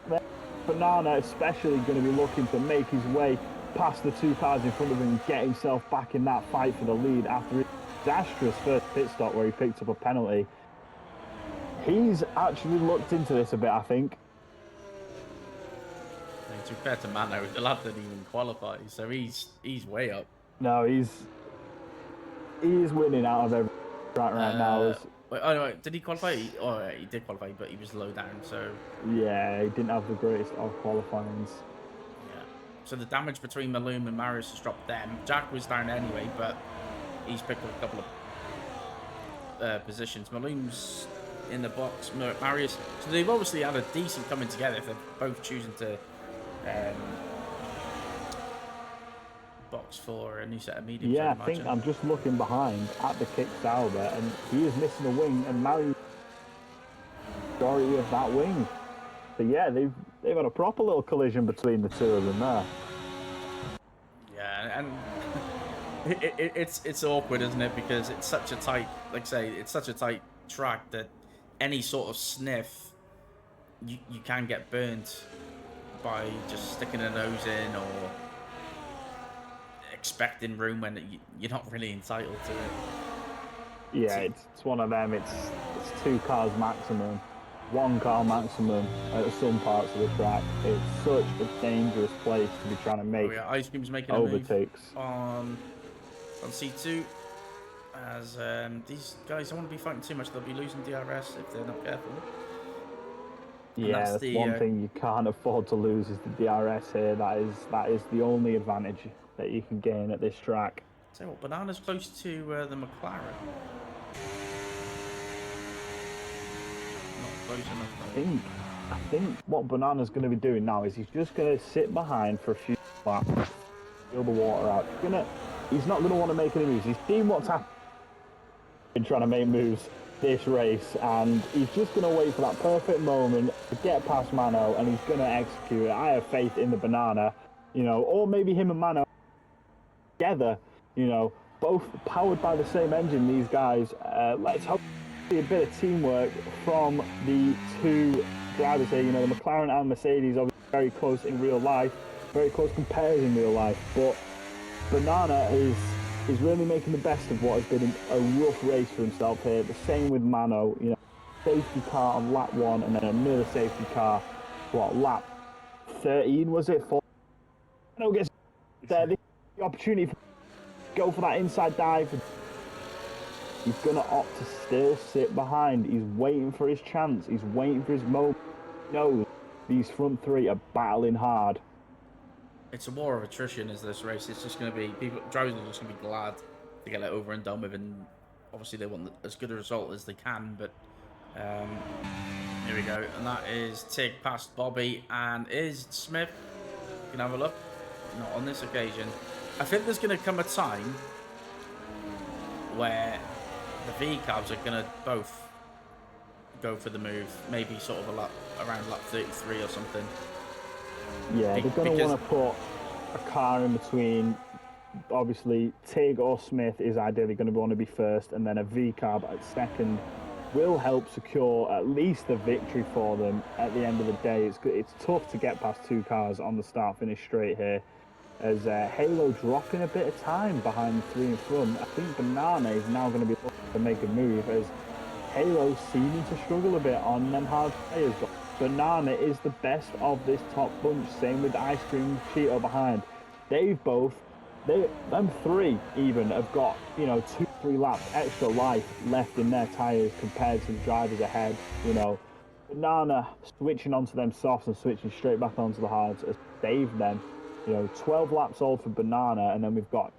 Banana especially going to be looking to make his way past the 2 cars in front of him and get himself back in that fight for the lead after his disastrous first pit stop where he picked up a penalty. He's actually looked into this a bit, I think. To be fair to Mano, the lad didn't even qualify, so he's way up. No, he's winning out of every track right now. No, did he qualify? He did qualify, but he was low down, so... Yeah, he didn't have the greatest of qualifyings. Yeah. So the damage between Maloon and Marius has dropped them. Jack was down anyway, but he's picked up a couple of positions. Maloon's in the box, Marius... So they've obviously had a decent coming together if they're both choosing to box for a new set of mediums. Yeah, I think I'm just looking behind at the kick Sauber, and he is missing a wing, and Marius majority of that wing. So yeah, they've had a proper little collision between the two of them there. Yeah, and it's awkward, isn't it? Because it's such a tight, like I say, it's such a tight track that any sort of sniff, you can get burnt by just sticking a nose in or expecting room when you're not really entitled to it. Yeah, it's one of them. It's 2 cars maximum, 1 car maximum at some parts of the track. It's such a dangerous place to be trying to make Ice Cream's making overtakes. A move on C2. As these guys don't want to be fighting too much, they'll be losing DRS if they're not careful. Yeah, that's one thing you can't afford to lose is the DRS here. That is the only advantage that you can gain at this track. So what, Banana's close to the McLaren. Not close enough though. I think what Banana's going to be doing now is he's just going to sit behind for a few laps, feel the water out. He's not going to want to make any moves. He's seen what's happened in trying to make moves this race, and he's just going to wait for that perfect moment to get past Mano, and he's going to execute it. I have faith in the Banana, you know, or maybe him and Mano together, you know, both powered by the same engine, these guys. Let's hope see a bit of teamwork from the 2 drivers here. You know, the McLaren and Mercedes are very close in real life, very close compared in real life, but Banana is really making the best of what has been a rough race for himself here. The same with Mano, you know, safety car on lap 1 and then another safety car, what, lap 13 was it? Mano gets there, the opportunity to go for that inside dive. He's going to opt to still sit behind. He's waiting for his chance. He's waiting for his moment. He knows these front 3 are battling hard. It's a war of attrition, is this race. It's just going to be, drivers are just going to be glad to get it over and done with, and obviously they want as good a result as they can. But here we go, and that is Tig past Bobby, and is Smith. You can have a look. Not on this occasion. I think there's going to come a time where the V cabs are going to both go for the move, maybe sort of around lap 33 or something. Yeah, they're going to want to put a car in between. Obviously, Tig or Smith is ideally going to want to be first, and then a V cab at second will help secure at least a victory for them at the end of the day. It's tough to get past two cars on the start-finish straight here, as Halo dropping a bit of time behind three in front. I think Banana is now going to be looking to make a move, as Halo seeming to struggle a bit on them hard tyres. But Banana is the best of this top bunch, same with Ice Cream Cheeto behind. Them three even have got, 2-3 laps extra life left in their tyres compared to the drivers ahead. Banana switching onto them softs and switching straight back onto the hards has saved them. 12 laps old for Banana, and then we've got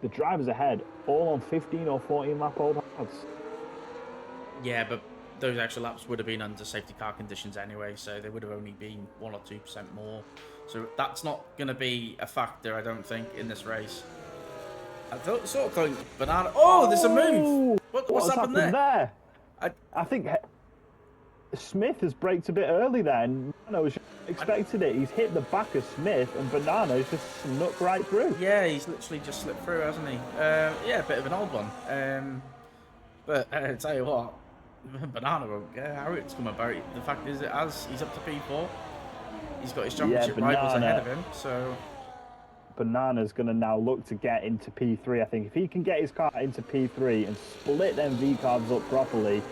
the drivers ahead all on 15 or 14 lap old hards. Yeah, but those extra laps would have been under safety car conditions anyway, so they would have only been 1 or 2% more. So that's not going to be a factor, I don't think, in this race. I sort of think Banana... Oh, there's a move! What's happened there? I think Smith has braked a bit early there, and Banana was expected it. He's hit the back of Smith, and Banana's just snuck right through. Yeah, he's literally just slipped through, hasn't he? Yeah, a bit of an old one. But I tell you what, Banana won't get how it's come about. The fact is, he's up to P4. He's got his championship rivals ahead of him, so... Banana's going to now look to get into P3, I think. If he can get his car into P3 and split them V-carbs up properly,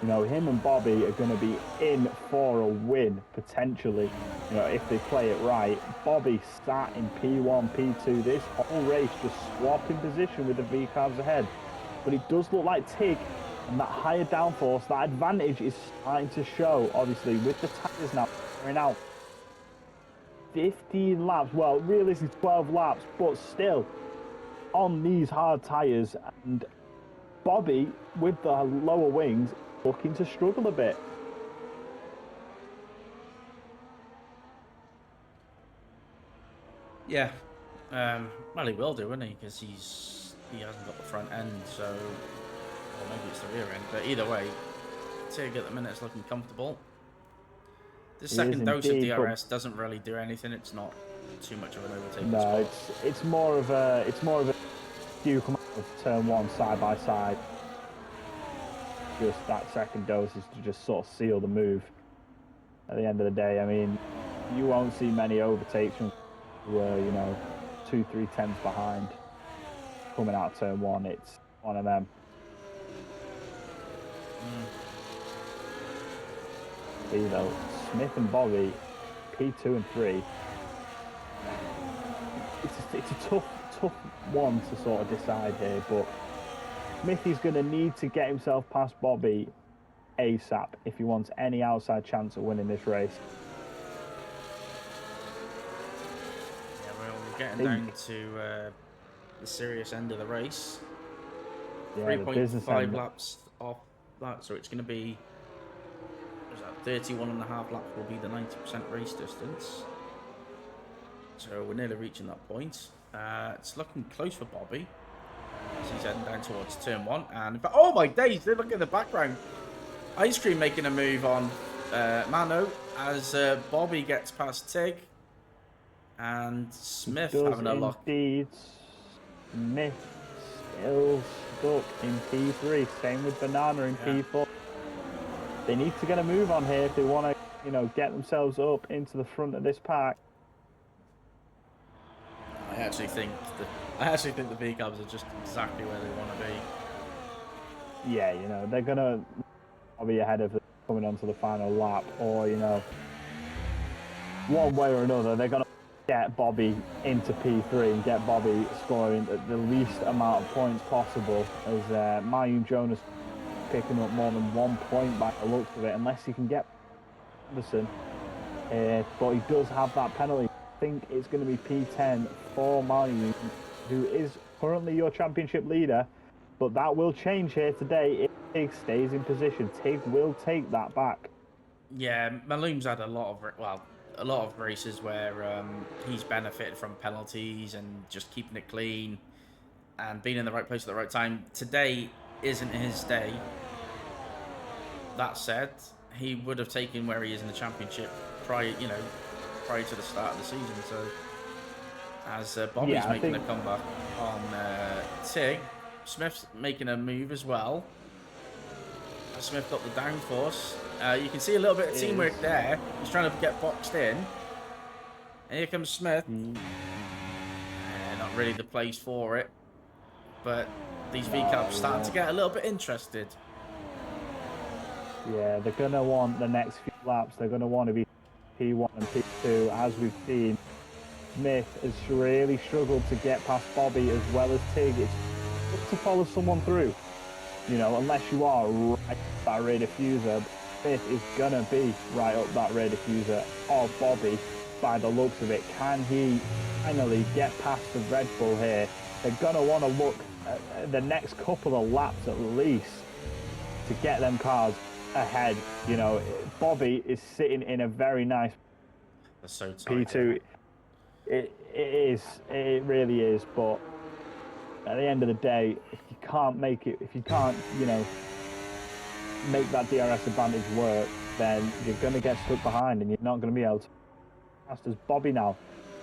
him and Bobby are going to be in for a win, potentially, if they play it right. Bobby sat in P1, P2, this whole race just swapping position with the V-carbs ahead. But it does look like Tig and that higher downforce, that advantage is starting to show, obviously, with the tyres now wearing out. 15 laps, well, realistically 12 laps, but still on these hard tyres, and Bobby, with the lower wings, looking to struggle a bit. Yeah, well, he will do, won't he? Because he hasn't got the front end, so... Or maybe it's the rear end, but either way, Tig at the minute is looking comfortable. The second dose of DRS doesn't really do anything. It's not too much of an overtake. No, it's more of a you come out of turn one side by side. Just that second dose is to just sort of seal the move. At the end of the day, I mean, you won't see many overtakes from where 2-3 tenths behind coming out of turn one. It's one of them. Smith and Bobby, P2 and 3. It's a tough one to sort of decide here, but Smithy's going to need to get himself past Bobby ASAP if he wants any outside chance of winning this race. Yeah, we're getting down to the serious end of the race. Yeah, 3.5 laps off that, so it's going to be... 31.5 laps will be the 90% race distance. So we're nearly reaching that point. It's looking close for Bobby. So he's heading down towards turn one. And in fact, oh my days, look at the background. Ice Cream making a move on Mano as Bobby gets past Tig. And Smith having a look. Indeed. Smith still stuck in P3. Same with Banana in P4. They need to get a move on here if they want to, get themselves up into the front of this pack. I actually think the V-cabs are just exactly where they want to be. Yeah, they're gonna be ahead of them coming onto the final lap, or one way or another, they're gonna get Bobby into P3 and get Bobby scoring the least amount of points possible. As Mayun Jonas picking up more than 1 point by the looks of it, unless he can get Anderson. But he does have that penalty. I think it's going to be P10 for Mayun who is currently your championship leader. But that will change here today if Tig stays in position. Tig will take that back. Yeah, Maloom's had a lot of races where he's benefited from penalties and just keeping it clean and being in the right place at the right time. Today isn't his day. That said, he would have taken where he is in the championship prior to the start of the season. So, as Bobby's making a comeback on Tig, Smith's making a move as well. Smith got the downforce. You can see a little bit of teamwork there. He's trying to get boxed in. And here comes Smith. Not really the place for it. But these V-Cabs starting to get a little bit interested. Yeah, they're going to want the next few laps. They're going to want to be P1 and P2. As we've seen, Smith has really struggled to get past Bobby as well as Tig. It's tough to follow someone through. You know, unless you are right up that rear diffuser, Smith is going to be right up that rear diffuser of Bobby by the looks of it. Can he finally get past the Red Bull here? They're going to want to look at the next couple of laps at least to get them cars ahead. You know, Bobby is sitting in a very nice so tight, P2. It really is, but at the end of the day, if you can't make it, if you can't, you know, make that DRS advantage work, then you're going to get stuck behind and you're not going to be able to. As Bobby now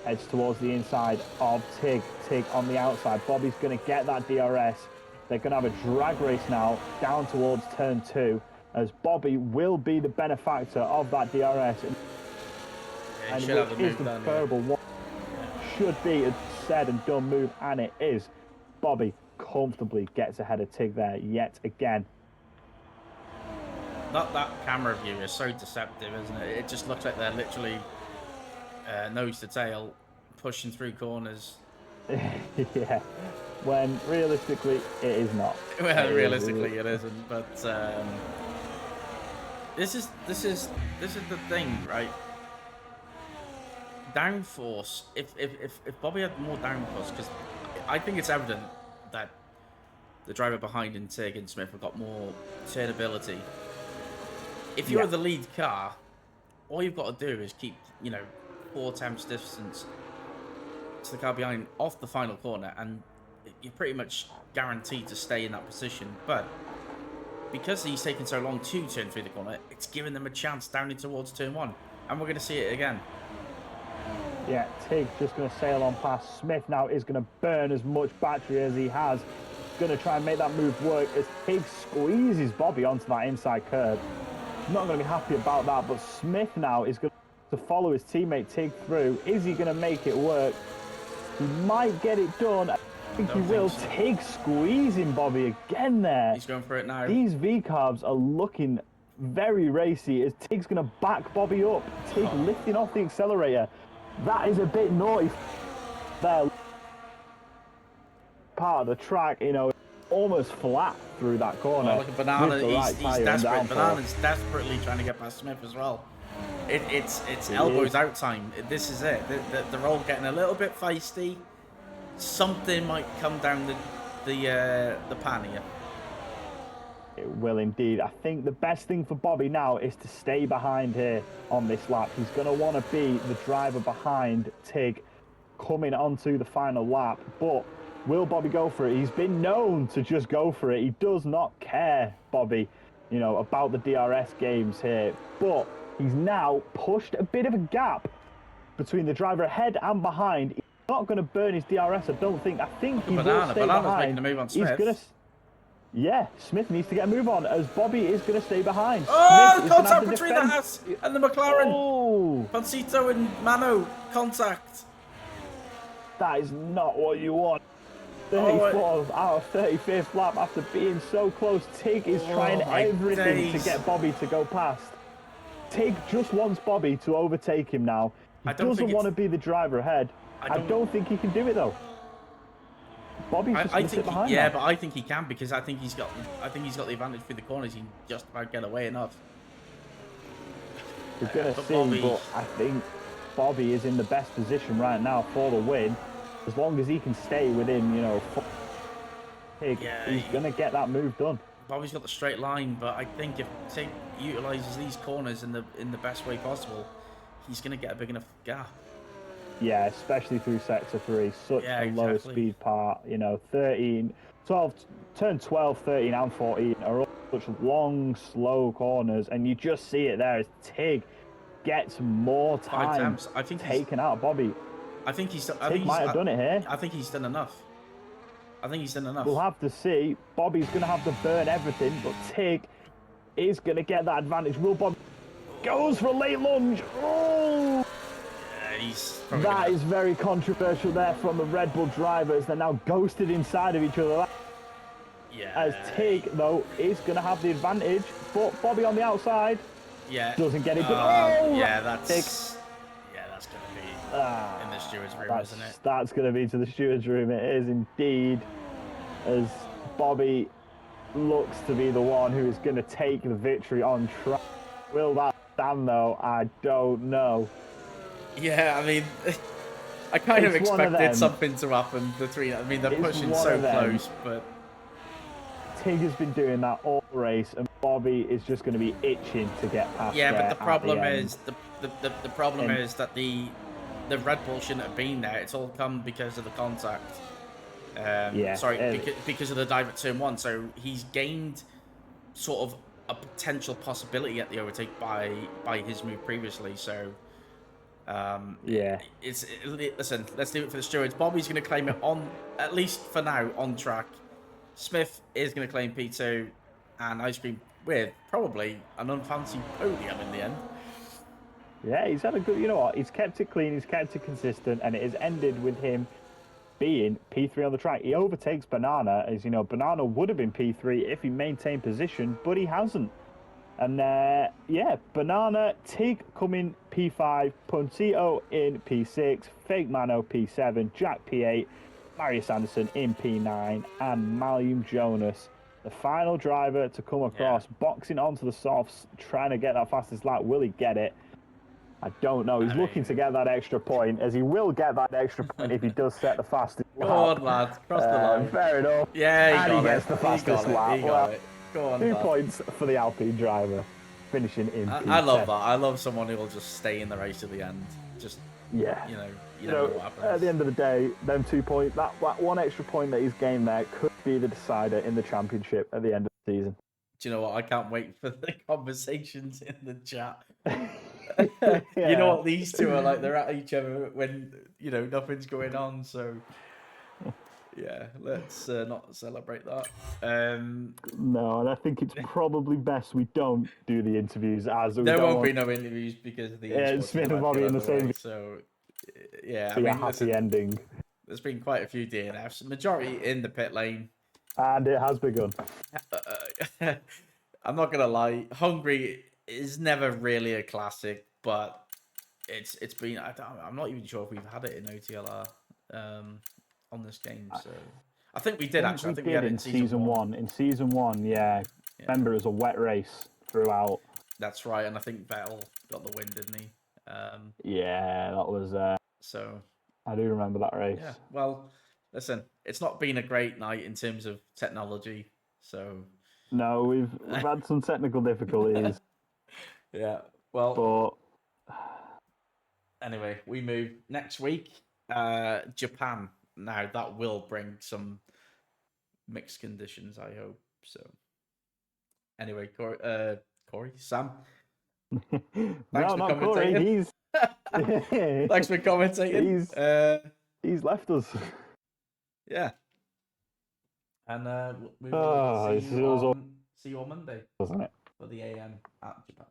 heads towards the inside of Tig. Tig on the outside. Bobby's going to get that DRS. They're going to have a drag race now down towards turn 2, as Bobby will be the benefactor of that DRS. Yeah, and which is the preferable one. Should be a said and done move, and it is. Bobby comfortably gets ahead of Tig there yet again. That camera view is so deceptive, isn't it? It just looks like they're literally nose to tail pushing through corners. Yeah, when realistically it is not. Well, realistically it isn't, but this is the thing, right? Downforce. If Bobby had more downforce, because I think it's evident that the driver behind in Tig and Smith have got more turnability. If you're the lead car, all you've got to do is keep, 4 tenths distance to the car behind off the final corner, and you're pretty much guaranteed to stay in that position. But because he's taking so long to turn through the corner, it's giving them a chance down in towards turn 1, and we're going to see it again. Yeah, Tig just going to sail on past. Smith now is going to burn as much battery as he has. Going to try and make that move work as Tig squeezes Bobby onto that inside curb. Not going to be happy about that, but Smith now is going to follow his teammate Tig through. Is he going to make it work? He might get it done. I think he will. So. Tig squeezing Bobby again there. He's going for it now. These V-carbs are looking very racy as Tig's going to back Bobby up. Tig lifting off the accelerator. That is a bit naughty there. Part of the track, almost flat through that corner. Oh, look at Banana. He's desperate. Banana's desperately trying to get past Smith as well. It's elbows out time. This is it. They're all getting a little bit feisty. Something might come down the pan here. It will indeed. I think the best thing for Bobby now is to stay behind here on this lap. He's going to want to be the driver behind Tig coming onto the final lap. But will Bobby go for it? He's been known to just go for it. He does not care, Bobby, about the DRS games here. But he's now pushed a bit of a gap between the driver ahead and behind. He's not going to burn his DRS, I don't think. I think he will stay Banana's behind. making a move on Smith. He's going to... Yeah, Smith needs to get a move on as Bobby is going to stay behind. Oh, contact between the Haas and the McLaren. Oh, Pancito and Mano, contact. That is not what you want. 34th out of 35th lap after being so close. Tig is trying everything to get Bobby to go past. Tig just wants Bobby to overtake him now. He doesn't want to be the driver ahead. I don't think he can do it though. Bobby's just going to sit behind. Yeah, but I think he can, because I think he's got the advantage through the corners. He can just about get away enough. We're going to see, but I think Bobby is in the best position right now for the win. as long as he can stay within, Tig, Yeah, he's going to get that move done. Bobby's got the straight line, but I think if Tig utilises these corners in the best way possible, he's going to get a big enough gap. Yeah, especially through sector 3, such a low exactly. speed part. 13, 12, turn 12, 13, and 14 are all such long, slow corners, and you just see it there as Tig gets more 5 time attempts. I think taken out of Bobby. I think he's. Tig might have done it here. I think he's done enough. We'll have to see. Bobby's going to have to burn everything, but Tig is going to get that advantage. Will Bobby goes for a late lunge? Oh! Yeah, that is very controversial there from the Red Bull drivers. They're now ghosted inside of each other. Yeah. As Tig, though, is going to have the advantage, but Bobby on the outside doesn't get it done. Yeah, that's Tig. Yeah, that's going to be in the steward's room, isn't it? That's going to be to the steward's room. It is indeed, as Bobby looks to be the one who is going to take the victory on track. Will that stand, though? I don't know. Yeah, I mean, I kind of expected something to happen between. I mean, they're pushing so close, but Tig has been doing that all race, and Bobby is just going to be itching to get past. Yeah, but the problem is the problem is that the Red Bull shouldn't have been there. It's all come because of the contact. Because of the dive at turn 1. So he's gained sort of a potential possibility at the overtake by his move previously. So. Listen, let's do it for the stewards. Bobby's going to claim it on, at least for now, on track. Smith is going to claim P2 and Ice Cream with probably an unfancy podium in the end. Yeah, he's had a good, he's kept it clean, he's kept it consistent, and it has ended with him being P3 on the track. He overtakes Banana, as Banana would have been P3 if he maintained position, but he hasn't. And Banana, Tig coming P5, Puntito in P6, Fake Mano P7, Jack P8, Marius Anderson in P9, and Malcolm Jonas, the final driver to come across, boxing onto the softs, trying to get that fastest lap. Will he get it? I don't know. He's looking to get that extra point, as he will get that extra point if he does set the fastest lap. Go on, lad. Cross the line. Fair enough. Yeah, he gets the fastest lap. He got it. Go on, 2 points for the Alpine driver, finishing in P10. I love that. I love someone who will just stay in the race to the end. Just, you know what happens. At the end of the day, them 2 points, that one extra point that he's gained there could be the decider in the championship at the end of the season. Do you know what? I can't wait for the conversations in the chat. Yeah. You know what? These two are like, they're at each other when, nothing's going on. So, yeah, let's not celebrate that. No, and I think it's probably best we don't do the interviews as there won't be no interviews because of the Smith and Bobby in the same. So, yeah, a happy ending. There's been quite a few DNFs, majority in the pit lane. And it has begun. I'm not gonna lie, Hungary is never really a classic, but it's been. I'm not even sure if we've had it in OTLR on this game. So I think we did actually. I think we had it in season 1. In season 1, yeah. Remember, it was a wet race throughout. That's right, and I think Vettel got the win, didn't he? Yeah, that was. So I do remember that race. Yeah. Well, listen, it's not been a great night in terms of technology. So no, we've had some technical difficulties. Yeah. Well. But anyway, we move next week. Japan. Now that will bring some mixed conditions, I hope. So anyway, Corey, Sam. Thanks for commentating. Corey, thanks for commentating. He's left us. Yeah. And we will see you on Monday. Doesn't it? For the AM at Japan.